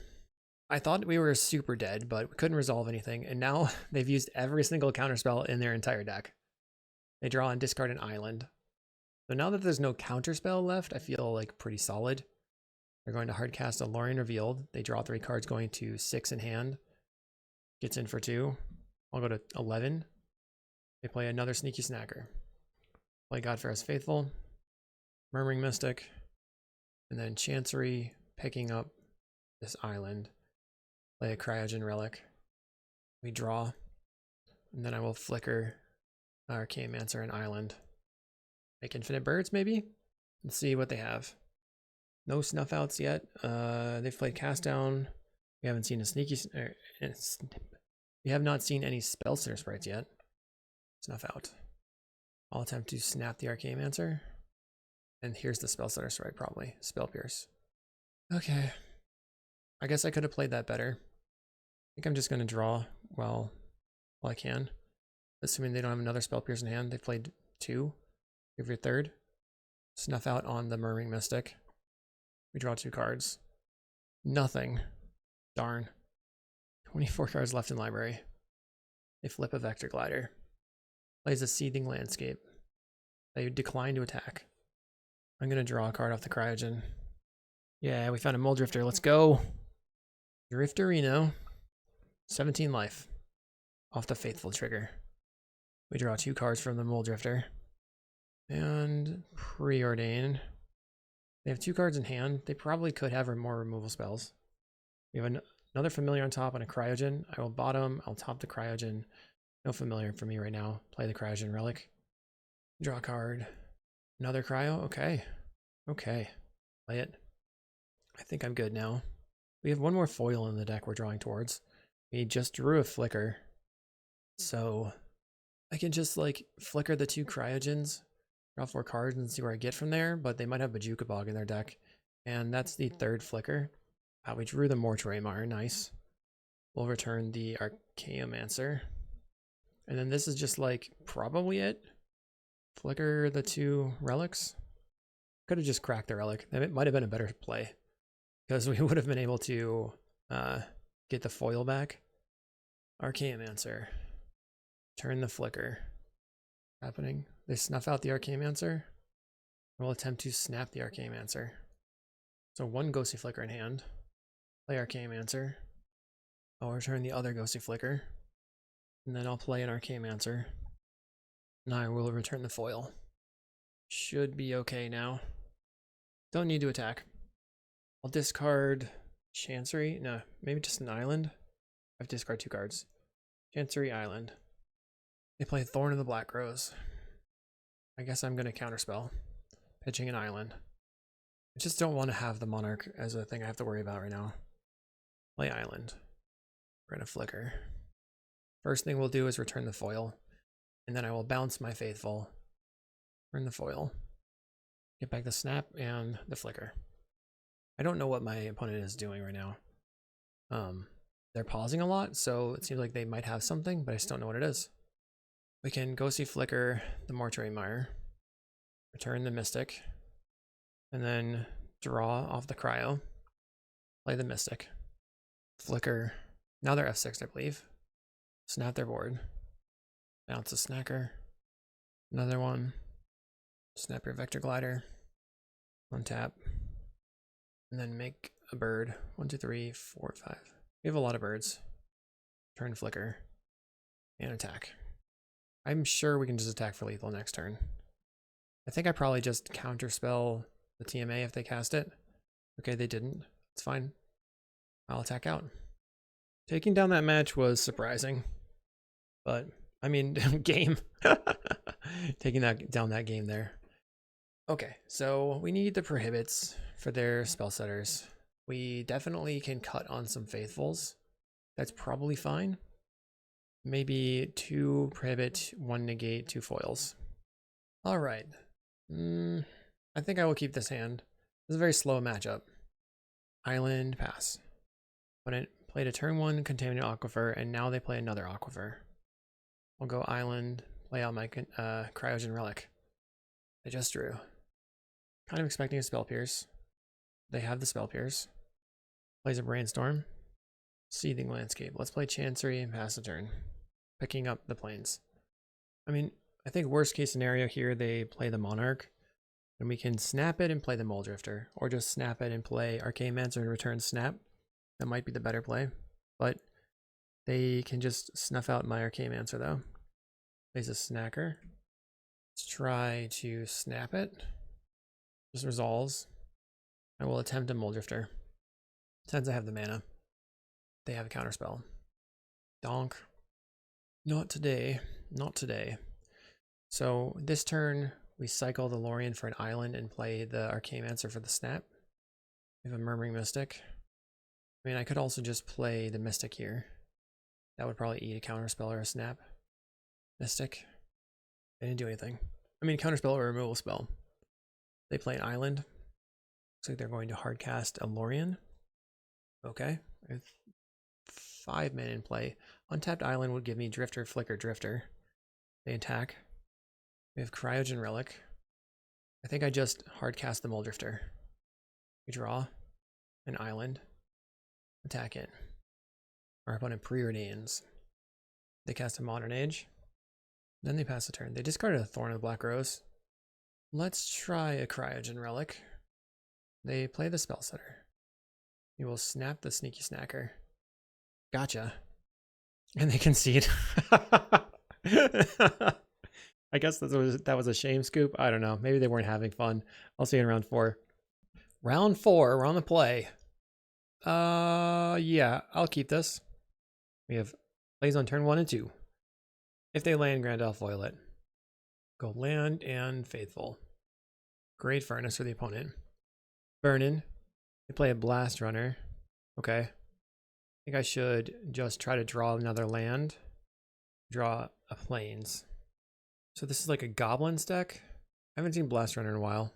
I thought we were super dead, but we couldn't resolve anything, and now they've used every single counterspell in their entire deck. They draw and discard an island. So now that there's no counterspell left, I feel like pretty solid. They're going to hardcast a Lorien Revealed. They draw 3 cards going to 6 in hand. Gets in for 2. I'll go to 11. They play another Sneaky Snacker. Play God-Pharoah's Faithful. Murmuring Mystic. And then Chancery, picking up this island. Play a Cryogen Relic. We draw. And then I will flicker Archaeomancer and Island. Make Infinite Birds, maybe? Let's see what they have. No snuff outs yet. They've played Cast Down. We haven't seen a Sneaky... we have not seen any Spell Stutter sprites yet. Snuff out. I'll attempt to snap the Archaeomancer. And here's the Spell Stutter sprite, probably. Spell Pierce. Okay. I guess I could have played that better. I think I'm just going to draw while I can. Assuming they don't have another Spell Pierce in hand. They played 2. Give your 3rd. Snuff out on the Murmuring Mystic. We draw 2 cards. Nothing. Darn. 24 cards left in library. They flip a Vector Glider. Plays a Seething Landscape. They decline to attack. I'm going to draw a card off the Cryogen. Yeah, we found a Mulldrifter. Let's go. Drifterino. 17 life. Off the Faithful trigger. We draw 2 cards from the Mulldrifter. And preordain. They have 2 cards in hand. They probably could have more removal spells. We have another familiar on top and a Cryogen. I will bottom. I'll top the Cryogen. No familiar for me right now. Play the Cryogen Relic. Draw a card. Another Cryo. Okay. Okay. Play it. I think I'm good now. We have 1 more foil in the deck we're drawing towards. We just drew a Flicker. So I can just like flicker the 2 Cryogens. Draw 4 cards and see where I get from there, but they might have Bajuka Bog in their deck. And that's the 3rd Flicker. We drew the Mortuary Mire, nice. We'll return the Archaeomancer. And then this is just like probably it. Flicker the 2 relics. Could have just cracked the relic. That might have been a better play. Because we would have been able to get the foil back. Archaeomancer. Turn the Flicker. Happening. They snuff out the Archaeomancer. We'll attempt to snap the Archaeomancer. So 1 Ghostly Flicker in hand. Play Archaeomancer. I'll return the other Ghostly Flicker. And then I'll play an Archaeomancer. And I will return the foil. Should be okay now. Don't need to attack. I'll discard Chancery. No, maybe just an island. I have to discard 2 cards. Chancery Island. They play Thorn of the Black Rose. I guess I'm going to counterspell. Pitching an island. I just don't want to have the Monarch as a thing I have to worry about right now. Play island. We're going to flicker. First thing we'll do is return the foil. And then I will bounce my Faithful. Return the foil. Get back the snap and the flicker. I don't know what my opponent is doing right now. They're pausing a lot, so it seems like they might have something, but I just don't know what it is. We can Ghostly Flicker the Mortuary Mire, return the Mystic, and then draw off the Cryo, play the Mystic, flicker. Now they're F6, I believe. Snap their board, bounce a Snacker, another one, snap your Vector Glider, untap, and then make a bird. 1, 2, 3, 4, 5. We have a lot of birds. Turn flicker and attack. I'm sure we can just attack for lethal next turn. I think I probably just counterspell the TMA if they cast it. Okay, they didn't. It's fine. I'll attack out. Taking down that match was surprising, but I mean, game. Taking down that game there. Okay, so we need the prohibits for their spell setters. We definitely can cut on some Faithfuls. That's probably fine. Maybe 2 prohibit, 1 negate, 2 foils. All right. I think I will keep this hand. This is a very slow matchup. Island, pass. Opponent played a turn 1 Contaminated Aquifer, and now they play another Aquifer. I'll go Island, play out my Cryogen Relic. I just drew. Kind of expecting a Spell Pierce. They have the Spell Pierce. Plays a Brainstorm. Seething Landscape. Let's play Chancery and pass the turn. Picking up the planes. I mean, I think worst case scenario here, they play the Monarch. And we can snap it and play the Mulldrifter. Or just snap it and play Arcane Mancer and return snap. That might be the better play. But they can just snuff out my Arcane Mancer though. Plays a Snacker. Let's try to snap it. Just resolves. I will attempt a Mulldrifter. Since I have the mana. They have a counterspell. Donk. Not today. Not today. So this turn, we cycle the Lorien for an island and play the Arcane Mancer for the snap. We have a Murmuring Mystic. I mean, I could also just play the Mystic here. That would probably eat a counterspell or a snap. Mystic. They didn't do anything. I mean, counterspell or removal spell. They play an island. Looks like they're going to hardcast a Lorien. Okay. I have 5 men in play. Untapped island would give me Drifter, Flicker, Drifter. They attack. We have Cryogen Relic. I think I just hardcast the Mulldrifter. We draw an island. Attack it. Our opponent preordains. They cast a Modern Age. Then they pass the turn. They discarded a Thorn of the Black Rose. Let's try a Cryogen Relic. They play the Spell Setter. You will snap the Sneaky Snacker. Gotcha. And they concede. I guess that was a shame scoop. I don't know. Maybe they weren't having fun. I'll see you in round 4. Round 4, we're on the play. Yeah, I'll keep this. We have plays on turn 1 and 2. If they land, Grand I'll foil it. Go land and Faithful. Great Furnace for the opponent. Burnin'. They play a Blast Runner. Okay. I think I should just try to draw another land. Draw a Plains. So this is like a Goblins deck. I haven't seen Blast Runner in a while.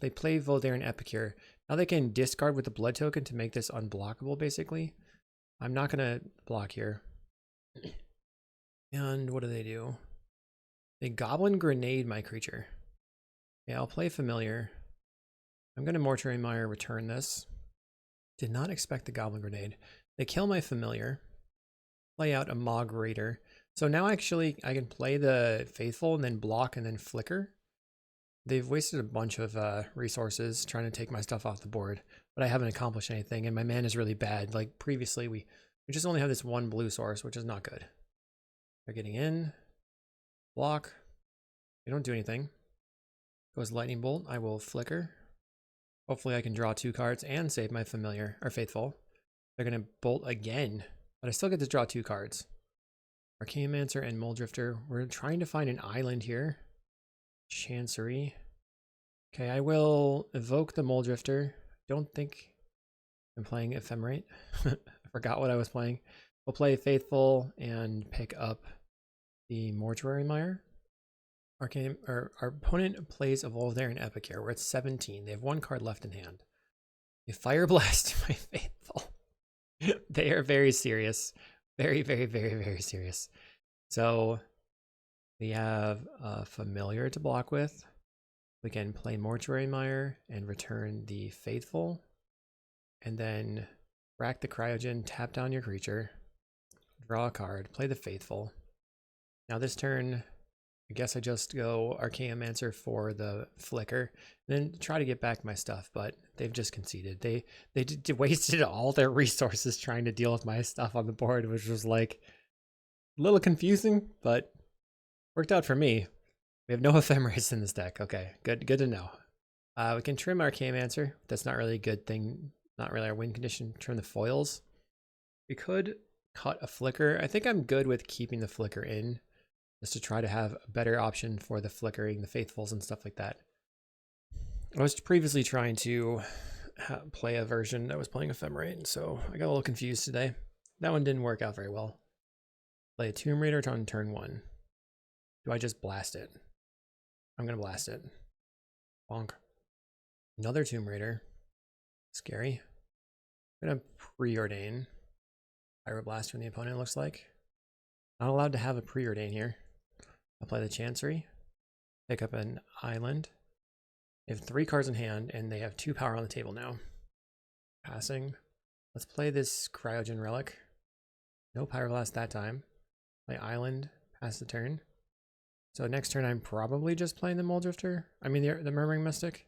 They play Voldaren Epicure. Now they can discard with the blood token to make this unblockable, basically. I'm not going to block here. And what do? They Goblin Grenade my creature. Yeah, I'll play Familiar. I'm going to Mortuary Mire, return this. Did not expect the Goblin Grenade. They kill my Familiar. Play out a Mog Raider. So now actually I can play the Faithful and then block and then flicker. They've wasted a bunch of resources trying to take my stuff off the board, but I haven't accomplished anything, and my mana is really bad. Like previously, we just only have this one blue source, which is not good. They're getting in. Block. They don't do anything. Goes Lightning Bolt. I will flicker. Hopefully I can draw 2 cards and save my Familiar, or Faithful. They're going to bolt again, but I still get to draw 2 cards. Arcane Mancer and Mulldrifter. We're trying to find an island here. Chancery. Okay, I will evoke the Mulldrifter. Don't think I'm playing Ephemerate. I forgot what I was playing. We'll play Faithful and pick up the Mortuary Mire. Our opponent plays Evolve there in Epicare. We're at 17. They have one card left in hand. They Fire Blast my Faithful. They are very serious. Very, very, very, very serious. So we have a Familiar to block with. We can play Mortuary Mire and return the Faithful. And then rack the Cryogen, tap down your creature, draw a card, play the Faithful. Now this turn, I guess I just go Archaeomancer for the Flicker, then try to get back my stuff, but they've just conceded. They wasted all their resources trying to deal with my stuff on the board, which was like a little confusing, but worked out for me. We have no Ephemerates in this deck. Okay, good to know. We can trim Archaeomancer. That's not really a good thing. Not really our win condition. Trim the foils. We could cut a Flicker. I think I'm good with keeping the Flicker in, just to try to have a better option for the flickering, the Faithfuls, and stuff like that. I was previously trying to play a version that was playing Ephemerate, so I got a little confused today. That one didn't work out very well. Play a Tomb Raider on turn 1. Do I just blast it? I'm going to blast it. Bonk. Another Tomb Raider. Scary. I'm going to preordain. Pyroblast from the opponent, looks like. Not allowed to have a preordain here. I'll play the Chancery. Pick up an island. They have 3 cards in hand, and they have 2 power on the table now. Passing. Let's play this Cryogen Relic. No Pyroblast that time. Play island. Pass the turn. So next turn, I'm probably just playing the Mulldrifter. I mean, the Murmuring Mystic.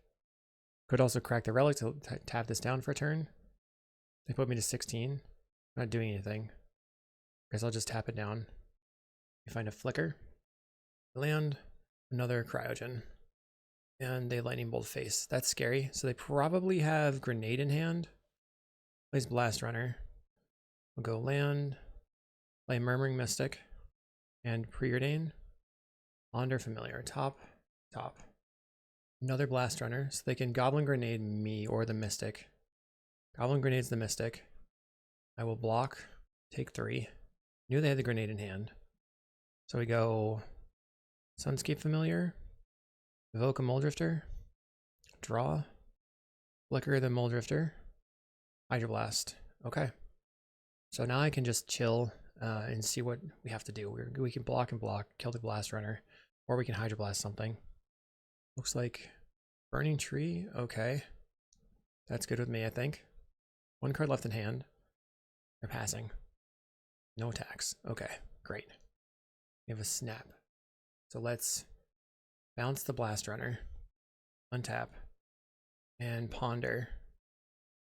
Could also crack the Relic to tap this down for a turn. They put me to 16. I'm not doing anything. Guess I'll just tap it down. You find a Flicker. Land. Another Cryogen. And they Lightning Bolt face. That's scary. So they probably have Grenade in hand. Plays Blast Runner. We'll go land. Play Murmuring Mystic. And Preordain. Ponder Familiar. Top. Another Blast Runner. So they can Goblin Grenade me or the Mystic. Goblin Grenade's the Mystic. I will block. Take 3. Knew they had the Grenade in hand. So we go Sunscape Familiar. Evoke a Mulldrifter. Draw. Flicker the Mulldrifter. Hydroblast. Okay. So now I can just chill and see what we have to do. We can block and block, kill the Blast Runner, or we can Hydroblast something. Looks like Burning Tree. Okay. That's good with me, I think. 1 card left in hand. They're passing. No attacks. Okay, great. We have a Snap. So let's bounce the Blast Runner, untap, and ponder.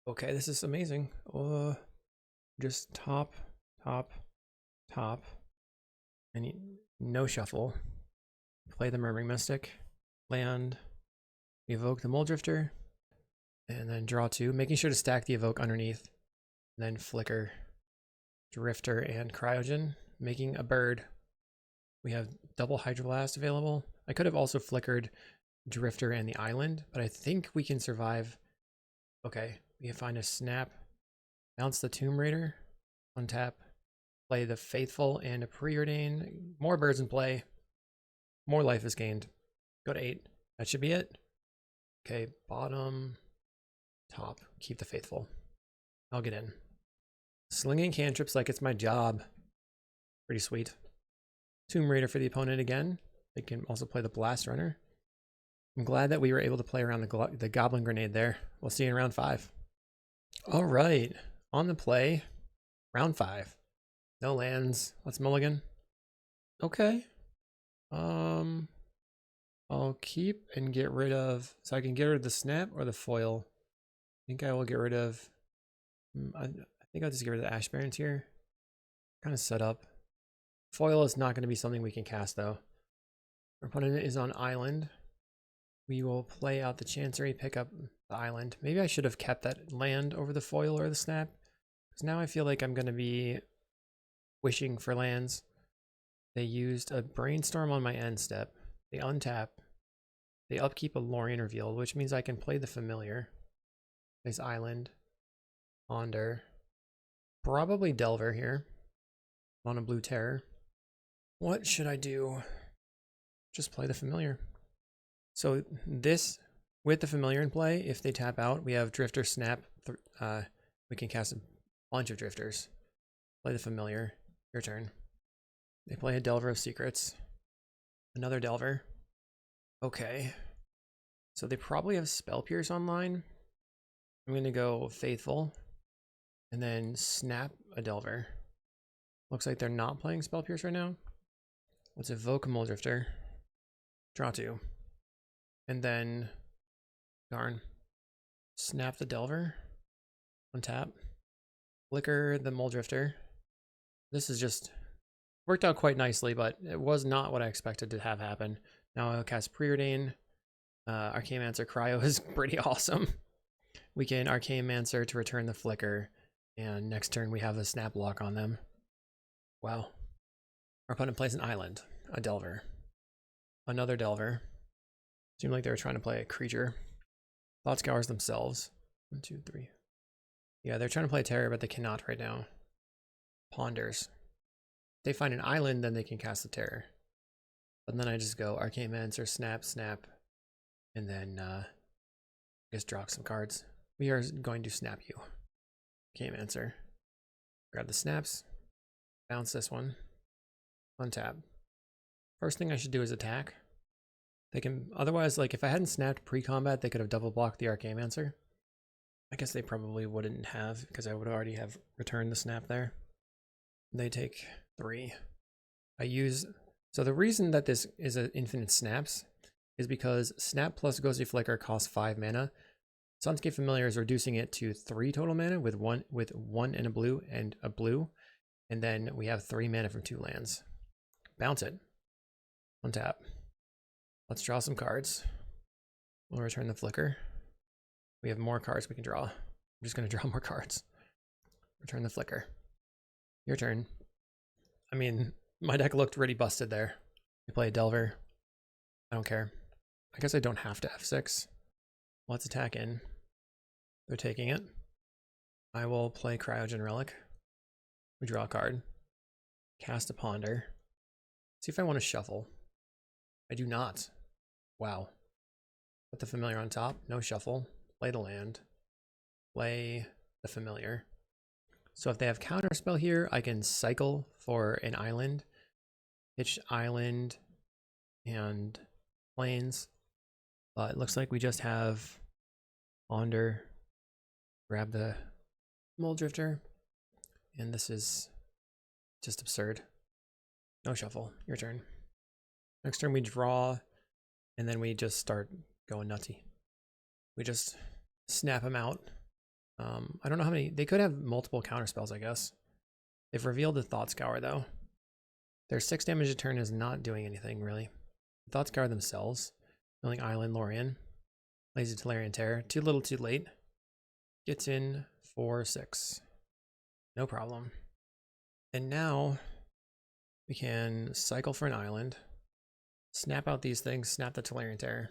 Okay, this is amazing. Just top, and no shuffle. Play the Murmuring Mystic, land, evoke the Mulldrifter, and then draw 2, making sure to stack the evoke underneath, and then flicker Drifter and Cryogen, making a bird. We have double Hydroblast available. I could have also flickered Drifter and the island, but I think we can survive. Okay, we can find a Snap, bounce the Tomb Raider, untap, play the Faithful and a Preordain. More birds in play. More life is gained. Go to 8. That should be it. Okay, bottom, top. Keep the Faithful. I'll get in. Slinging cantrips like it's my job. Pretty sweet. Tomb Raider for the opponent again. They can also play the Blast Runner. I'm glad that we were able to play around the Goblin Grenade there. We'll see you in round 5. All right, on the play, round 5. No lands. Let's mulligan. Okay. I'll keep and get rid of, so I can get rid of the Snap or the foil. I think I will get rid of, I think I'll just get rid of the Ash Barrens here. Kind of set up. Foil is not going to be something we can cast though. Our opponent is on island. We will play out the Chancery, pick up the island. Maybe I should have kept that land over the foil or the Snap, because now I feel like I'm going to be wishing for lands. They used a Brainstorm on my end step. They untap. They upkeep a Lorien Revealed, which means I can play the familiar. There's Island, Ponder, probably Delver here on a blue terror. What should I do? Just play the familiar. So this, with the familiar in play, if they tap out, we have Drifter, Snap. We can cast a bunch of Drifters. Play the familiar. Your turn. They play a Delver of Secrets. Another Delver. Okay. So they probably have Spell Pierce online. I'm going to go Faithful. And then snap a Delver. Looks like they're not playing Spell Pierce right now. Let's evoke a Mulldrifter. Draw 2. And then, darn. Snap the Delver. Untap. Flicker the Mulldrifter. This is just worked out quite nicely, but it was not what I expected to have happen. Now I'll cast Preordain. Archaeomancer Cryo is pretty awesome. We can Archaeomancer to return the Flicker, and next turn we have a Snap Lock on them. Wow. Our opponent plays an Island, a Delver, another Delver. Seemed like they were trying to play a creature. Thought Scours themselves. 1, 2, 3. Yeah, they're trying to play Terror, but they cannot right now. Ponders. If they find an Island, then they can cast the Terror. But then I just go Archaeomancer, Snap, Snap, and then just draw some cards. We are going to snap you. Archaeomancer. Grab the snaps. Bounce this one. Untap. First thing I should do is attack. They can, otherwise, like if I hadn't snapped pre-combat, they could have double blocked the Archaeomancer. I guess they probably wouldn't have, because I would already have returned the snap there. They take 3. I use, so the reason that this is an infinite snaps is because snap plus Ghostly Flicker costs 5 mana. Sunscape Familiar is reducing it to 3 total mana with one and a blue, and then we have 3 mana from 2 lands. Bounce it. Untap. Let's draw some cards. We'll return the Flicker. We have more cards we can draw. I'm just going to draw more cards. Return the Flicker. Your turn. I mean, my deck looked really busted there. We play a Delver. I don't care. I guess I don't have to F6. Let's attack in. They're taking it. I will play Cryogen Relic. We draw a card. Cast a Ponder. See if I want to shuffle. I do not. Wow. Put the familiar on top. No shuffle. Play the land. Play the familiar. So if they have counterspell here, I can cycle for an island. Pitch island and plains. But it looks like we just have Ponder. Grab the Mulldrifter. And this is just absurd. No shuffle. Your turn. Next turn we draw, and then we just start going nutty. We just snap them out. I don't know how many. They could have multiple counterspells, I guess. They've revealed the Thought Scour, though. Their 6 damage a turn is not doing anything, really. Thought Scour themselves. Milling Island, Lorien. Lazy Tolarian Terror. Too little, too late. Gets in for 6. No problem. And now we can cycle for an island. Snap out these things. Snap the Tolarian Terror.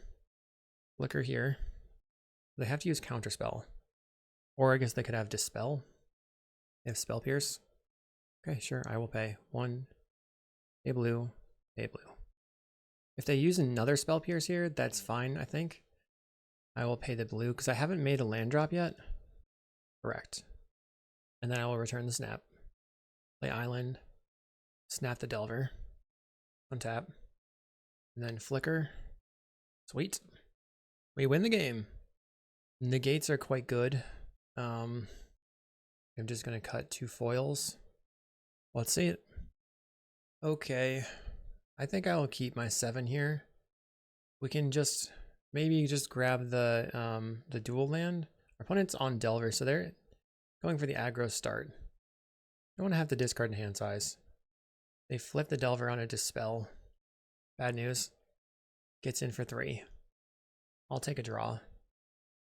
Flicker here. They have to use Counterspell. Or I guess they could have Dispel. They have Spell Pierce. Okay, sure, I will pay. 1, a blue, a blue. If they use another Spell Pierce here, that's fine, I think. I will pay the blue, because I haven't made a land drop yet. Correct. And then I will return the snap. Play Island. Snap the Delver. Untap. And then Flicker. Sweet. We win the game. Negates are quite good. I'm just going to cut 2 foils. Let's see it. Okay. I think I will keep my 7 here. We can just maybe just grab the dual land. Our opponent's on Delver, so they're going for the aggro start. Don't want to have to discard in hand size. They flip the Delver on a Dispel. Bad news. Gets in for 3. I'll take a draw.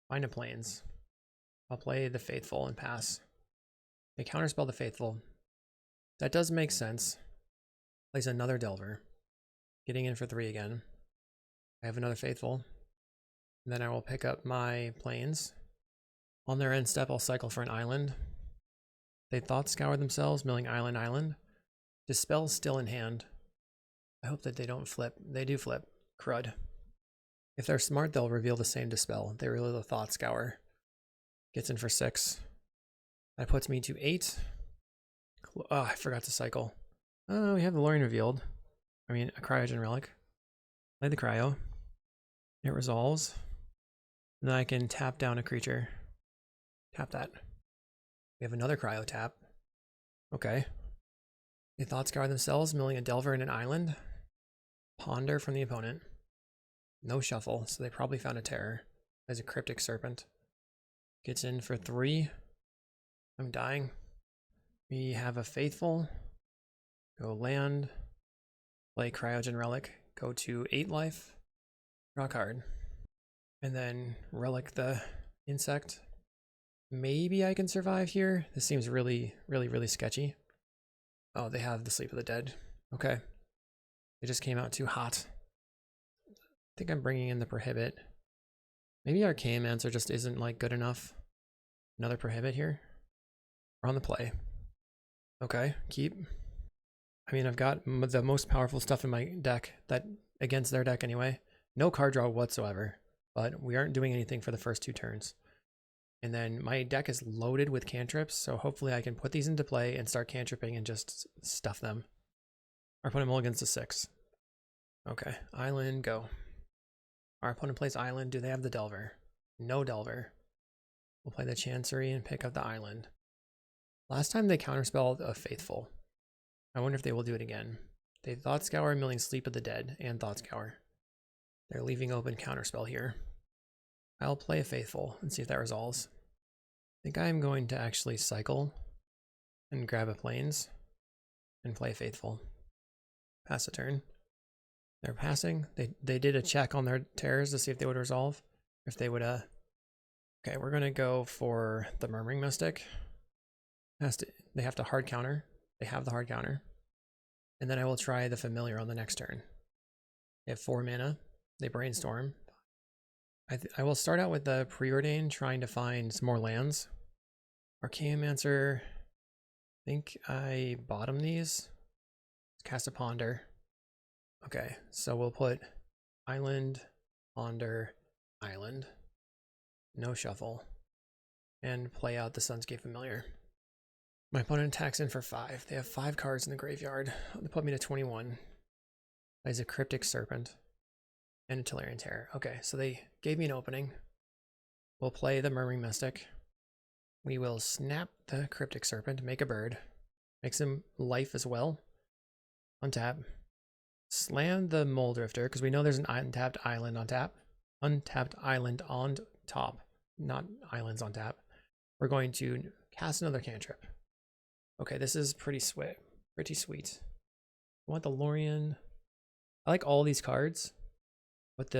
Find a Plains. I'll play the Faithful and pass. They counterspell the Faithful. That does make sense. Plays another Delver. Getting in for 3 again. I have another Faithful. And then I will pick up my planes. On their end step, I'll cycle for an island. They thought scour themselves, milling island. Dispel still in hand. I hope that they don't flip. They do flip. Crud. If they're smart, they'll reveal the same dispel. They reveal the thought scour. Gets in for 6. That puts me to 8. Oh, I forgot to cycle. Oh, we have the Lorien Revealed. I mean, a Cryogen Relic. Play the Cryo. It resolves. And then I can tap down a creature. Tap that. We have another Cryo tap. Okay. They thought scour themselves, milling a Delver and an island. Ponder from the opponent. No shuffle, so they probably found a terror. As a Cryptic Serpent. Gets in for 3. I'm dying. We have a Faithful. Go land. Play Cryogen Relic. Go to 8 life. Draw a card. And then Relic the insect. Maybe I can survive here. This seems really sketchy. Oh, they have the Sleep of the Dead. Okay. They just came out too hot. I think I'm bringing in the Prohibit. Maybe Archaeomancer just isn't like good enough. Another Prohibit here. We're on the play. Okay, keep. I mean, I've got the most powerful stuff in my deck, that against their deck anyway. No card draw whatsoever, but we aren't doing anything for the first 2 turns. And then my deck is loaded with cantrips, so hopefully I can put these into play and start cantripping and just stuff them. Our opponent mulligans to 6. Okay, island, go. Our opponent plays island. Do they have the Delver? No Delver. We'll play the Chancery and pick up the island. Last time they counterspelled a Faithful. I wonder if they will do it again. They Thought Scour, milling Sleep of the Dead, and Thought Scour. They're leaving open counterspell here. I'll play a Faithful and see if that resolves. I think I'm going to actually cycle and grab a plains and play Faithful. Pass a turn. They're passing. They did a check on their terrors to see if they would resolve. If they would, Okay, we're gonna go for the Murmuring Mystic. They have to hard counter. They have the hard counter. And then I will try the Familiar on the next turn. They have 4 mana. They brainstorm. I will start out with the Preordain, trying to find some more lands. Archaeomancer. I think I bottom these. Let's cast a Ponder. Okay, so we'll put Island, Ponder, Island. No shuffle. And play out the Sunscape Familiar. My opponent attacks in for 5. They have 5 cards in the graveyard. They put me to 21. Plays a Cryptic Serpent and a Tellurian Terror. Okay, so they gave me an opening. We'll play the Murmuring Mystic. We will snap the Cryptic Serpent, make a bird. Make some life as well. Untap. Slam the Mulldrifter, because we know there's an untapped island on tap. Untapped island on top, not islands on tap. We're going to cast another cantrip. Okay, this is pretty sweet. I want the Lorien. I like all these cards, but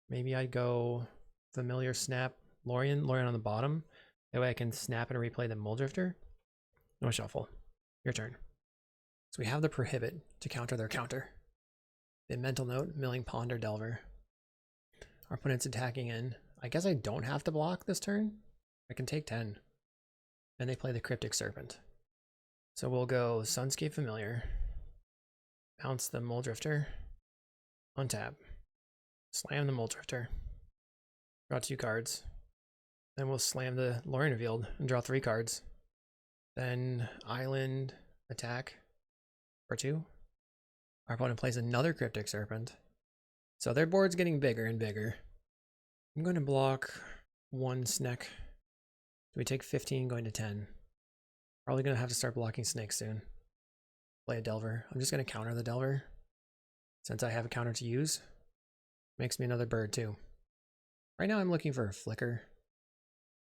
maybe I'd go Familiar, Snap, Lorien on the bottom. That way I can snap and replay the Mulldrifter. No shuffle. Your turn. So we have the Prohibit to counter their counter. The Mental Note, milling Ponder, Delver. Our opponent's attacking in. I guess I don't have to block this turn. I can take 10. And they play the Cryptic Serpent. So we'll go Sunscape Familiar. Bounce the Mulldrifter. Untap. Slam the Mulldrifter. Draw 2 cards. Then we'll slam the Lorien Revealed and draw 3 cards. Then Island, attack for 2. Our opponent plays another Cryptic Serpent. So their board's getting bigger and bigger. I'm going to block 1 Sneck. We take 15 going to 10. Probably going to have to start blocking snakes soon. Play a Delver. I'm just going to counter the Delver. Since I have a counter to use. Makes me another bird too. Right now I'm looking for a Flicker.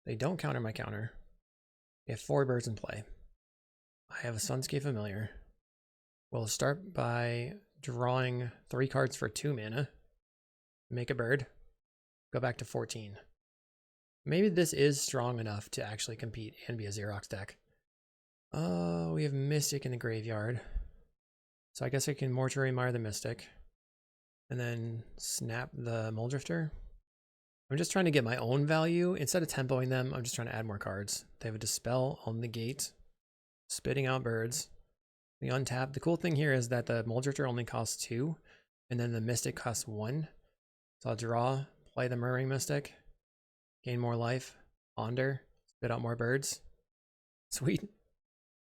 They don't counter my counter. We have 4 birds in play. I have a Sunscape Familiar. We'll start by drawing 3 cards for 2 mana. Make a bird. Go back to 14. Maybe this is strong enough to actually compete and be a XEROX deck. Oh, we have Mystic in the graveyard. So I guess I can Mortuary Mire the Mystic. And then snap the Mulldrifter. I'm just trying to get my own value. Instead of tempoing them, I'm just trying to add more cards. They have a Dispel on the gate, spitting out birds. We untap. The cool thing here is that the Mulldrifter only costs 2, and then the Mystic costs 1. So I'll draw, play the Murmuring Mystic, gain more life, ponder, spit out more birds. Sweet.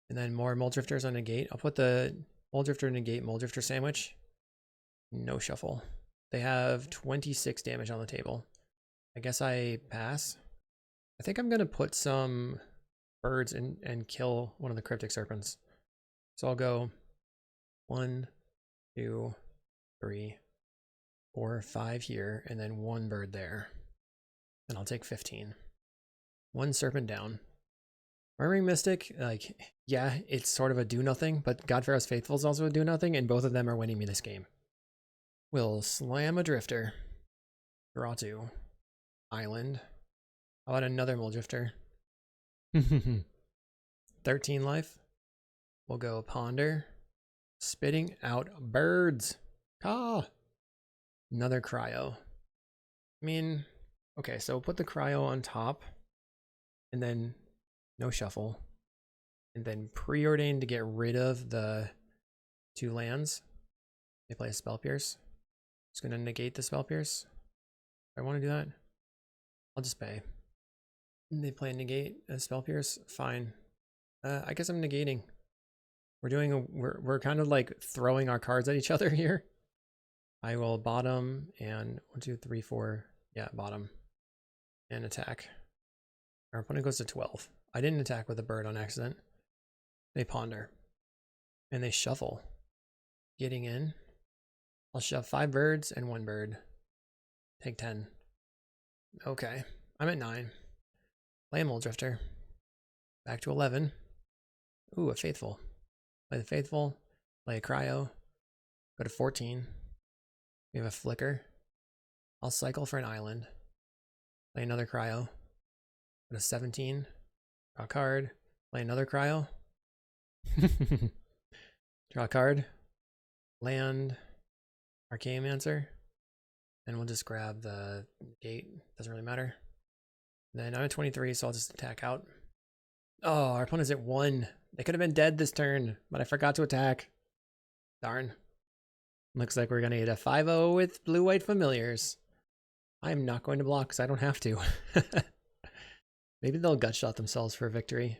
And then more Mulldrifters on negate. I'll put the Mulldrifter negate Mulldrifter sandwich. No shuffle. They have 26 damage on the table. I guess I pass. I think I'm going to put some birds in and kill one of the Cryptic Serpents. So I'll go 1, 2, 3, 4, 5 here, and then 1 bird there. And I'll take 15. 1 serpent down. Murmuring Mystic, like, yeah, it's sort of a do-nothing, but God-Pharoah's Faithful is also a do-nothing, and both of them are winning me this game. We'll slam a Drifter. Draw 2. Island. How about another Mulldrifter? 13 life. We'll go Ponder. Spitting out birds. Ah! Another Cryo. I mean, okay, so put the Cryo on top. And then no shuffle. And then preordain to get rid of the 2 lands. They play a Spell Pierce. Just going to negate the Spell Pierce. If I want to do that, I'll just pay. And they play a negate, a Spell Pierce. Fine. I guess I'm negating. We're kind of like throwing our cards at each other here. I will bottom and 1, 2, 3, 4. Yeah, bottom. And attack. Our opponent goes to 12. I didn't attack with a bird on accident. They ponder. And they shuffle. Getting in. I'll shove 5 birds and 1 bird. Take 10. Okay. I'm at 9. Play a Mulldrifter. Back to 11. Ooh, a Faithful. Play the Faithful. Play a Cryo. Go to 14. We have a Flicker. I'll cycle for an Island. Play another Cryo. Go to 17. Draw a card. Play another Cryo. Draw a card. Land. Archaeomancer. And we'll just grab the gate. Doesn't really matter. Then I'm at 23, so I'll just attack out. Oh, our opponent's at 1. They could have been dead this turn, but I forgot to attack. Darn. Looks like we're going to get a 5-0 with Blue-White Familiars. I'm not going to block because I don't have to. Maybe they'll gut-shot themselves for a victory.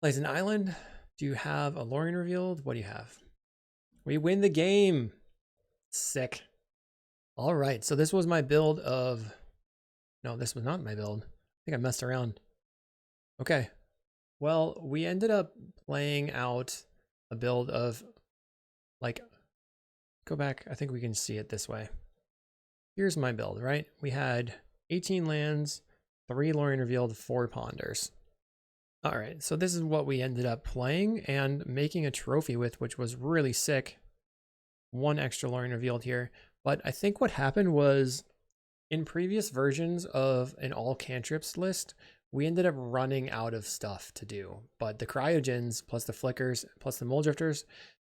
Plays an Island. Do you have a Lorien Revealed? What do you have? We win the game. Sick. All right, so this was my build of... No, this was not my build. I think I messed around. Okay. Well, we ended up playing out a build of, like, go back. I think we can see it this way. Here's my build, right? We had 18 lands, 3 Lorien Revealed, 4 Ponders. All right, so this is what we ended up playing and making a trophy with, which was really sick. 1 extra Lorien Revealed here. But I think what happened was, in previous versions of an all cantrips list, we ended up running out of stuff to do. But the Cryogens, plus the Flickers, plus the Mulldrifters,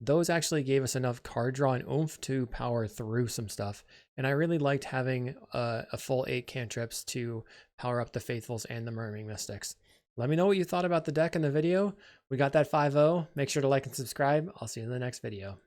those actually gave us enough card draw and oomph to power through some stuff. And I really liked having a full 8 cantrips to power up the Faithfuls and the Murmuring Mystics. Let me know what you thought about the deck in the video. We got that 5-0. Make sure to like and subscribe. I'll see you in the next video.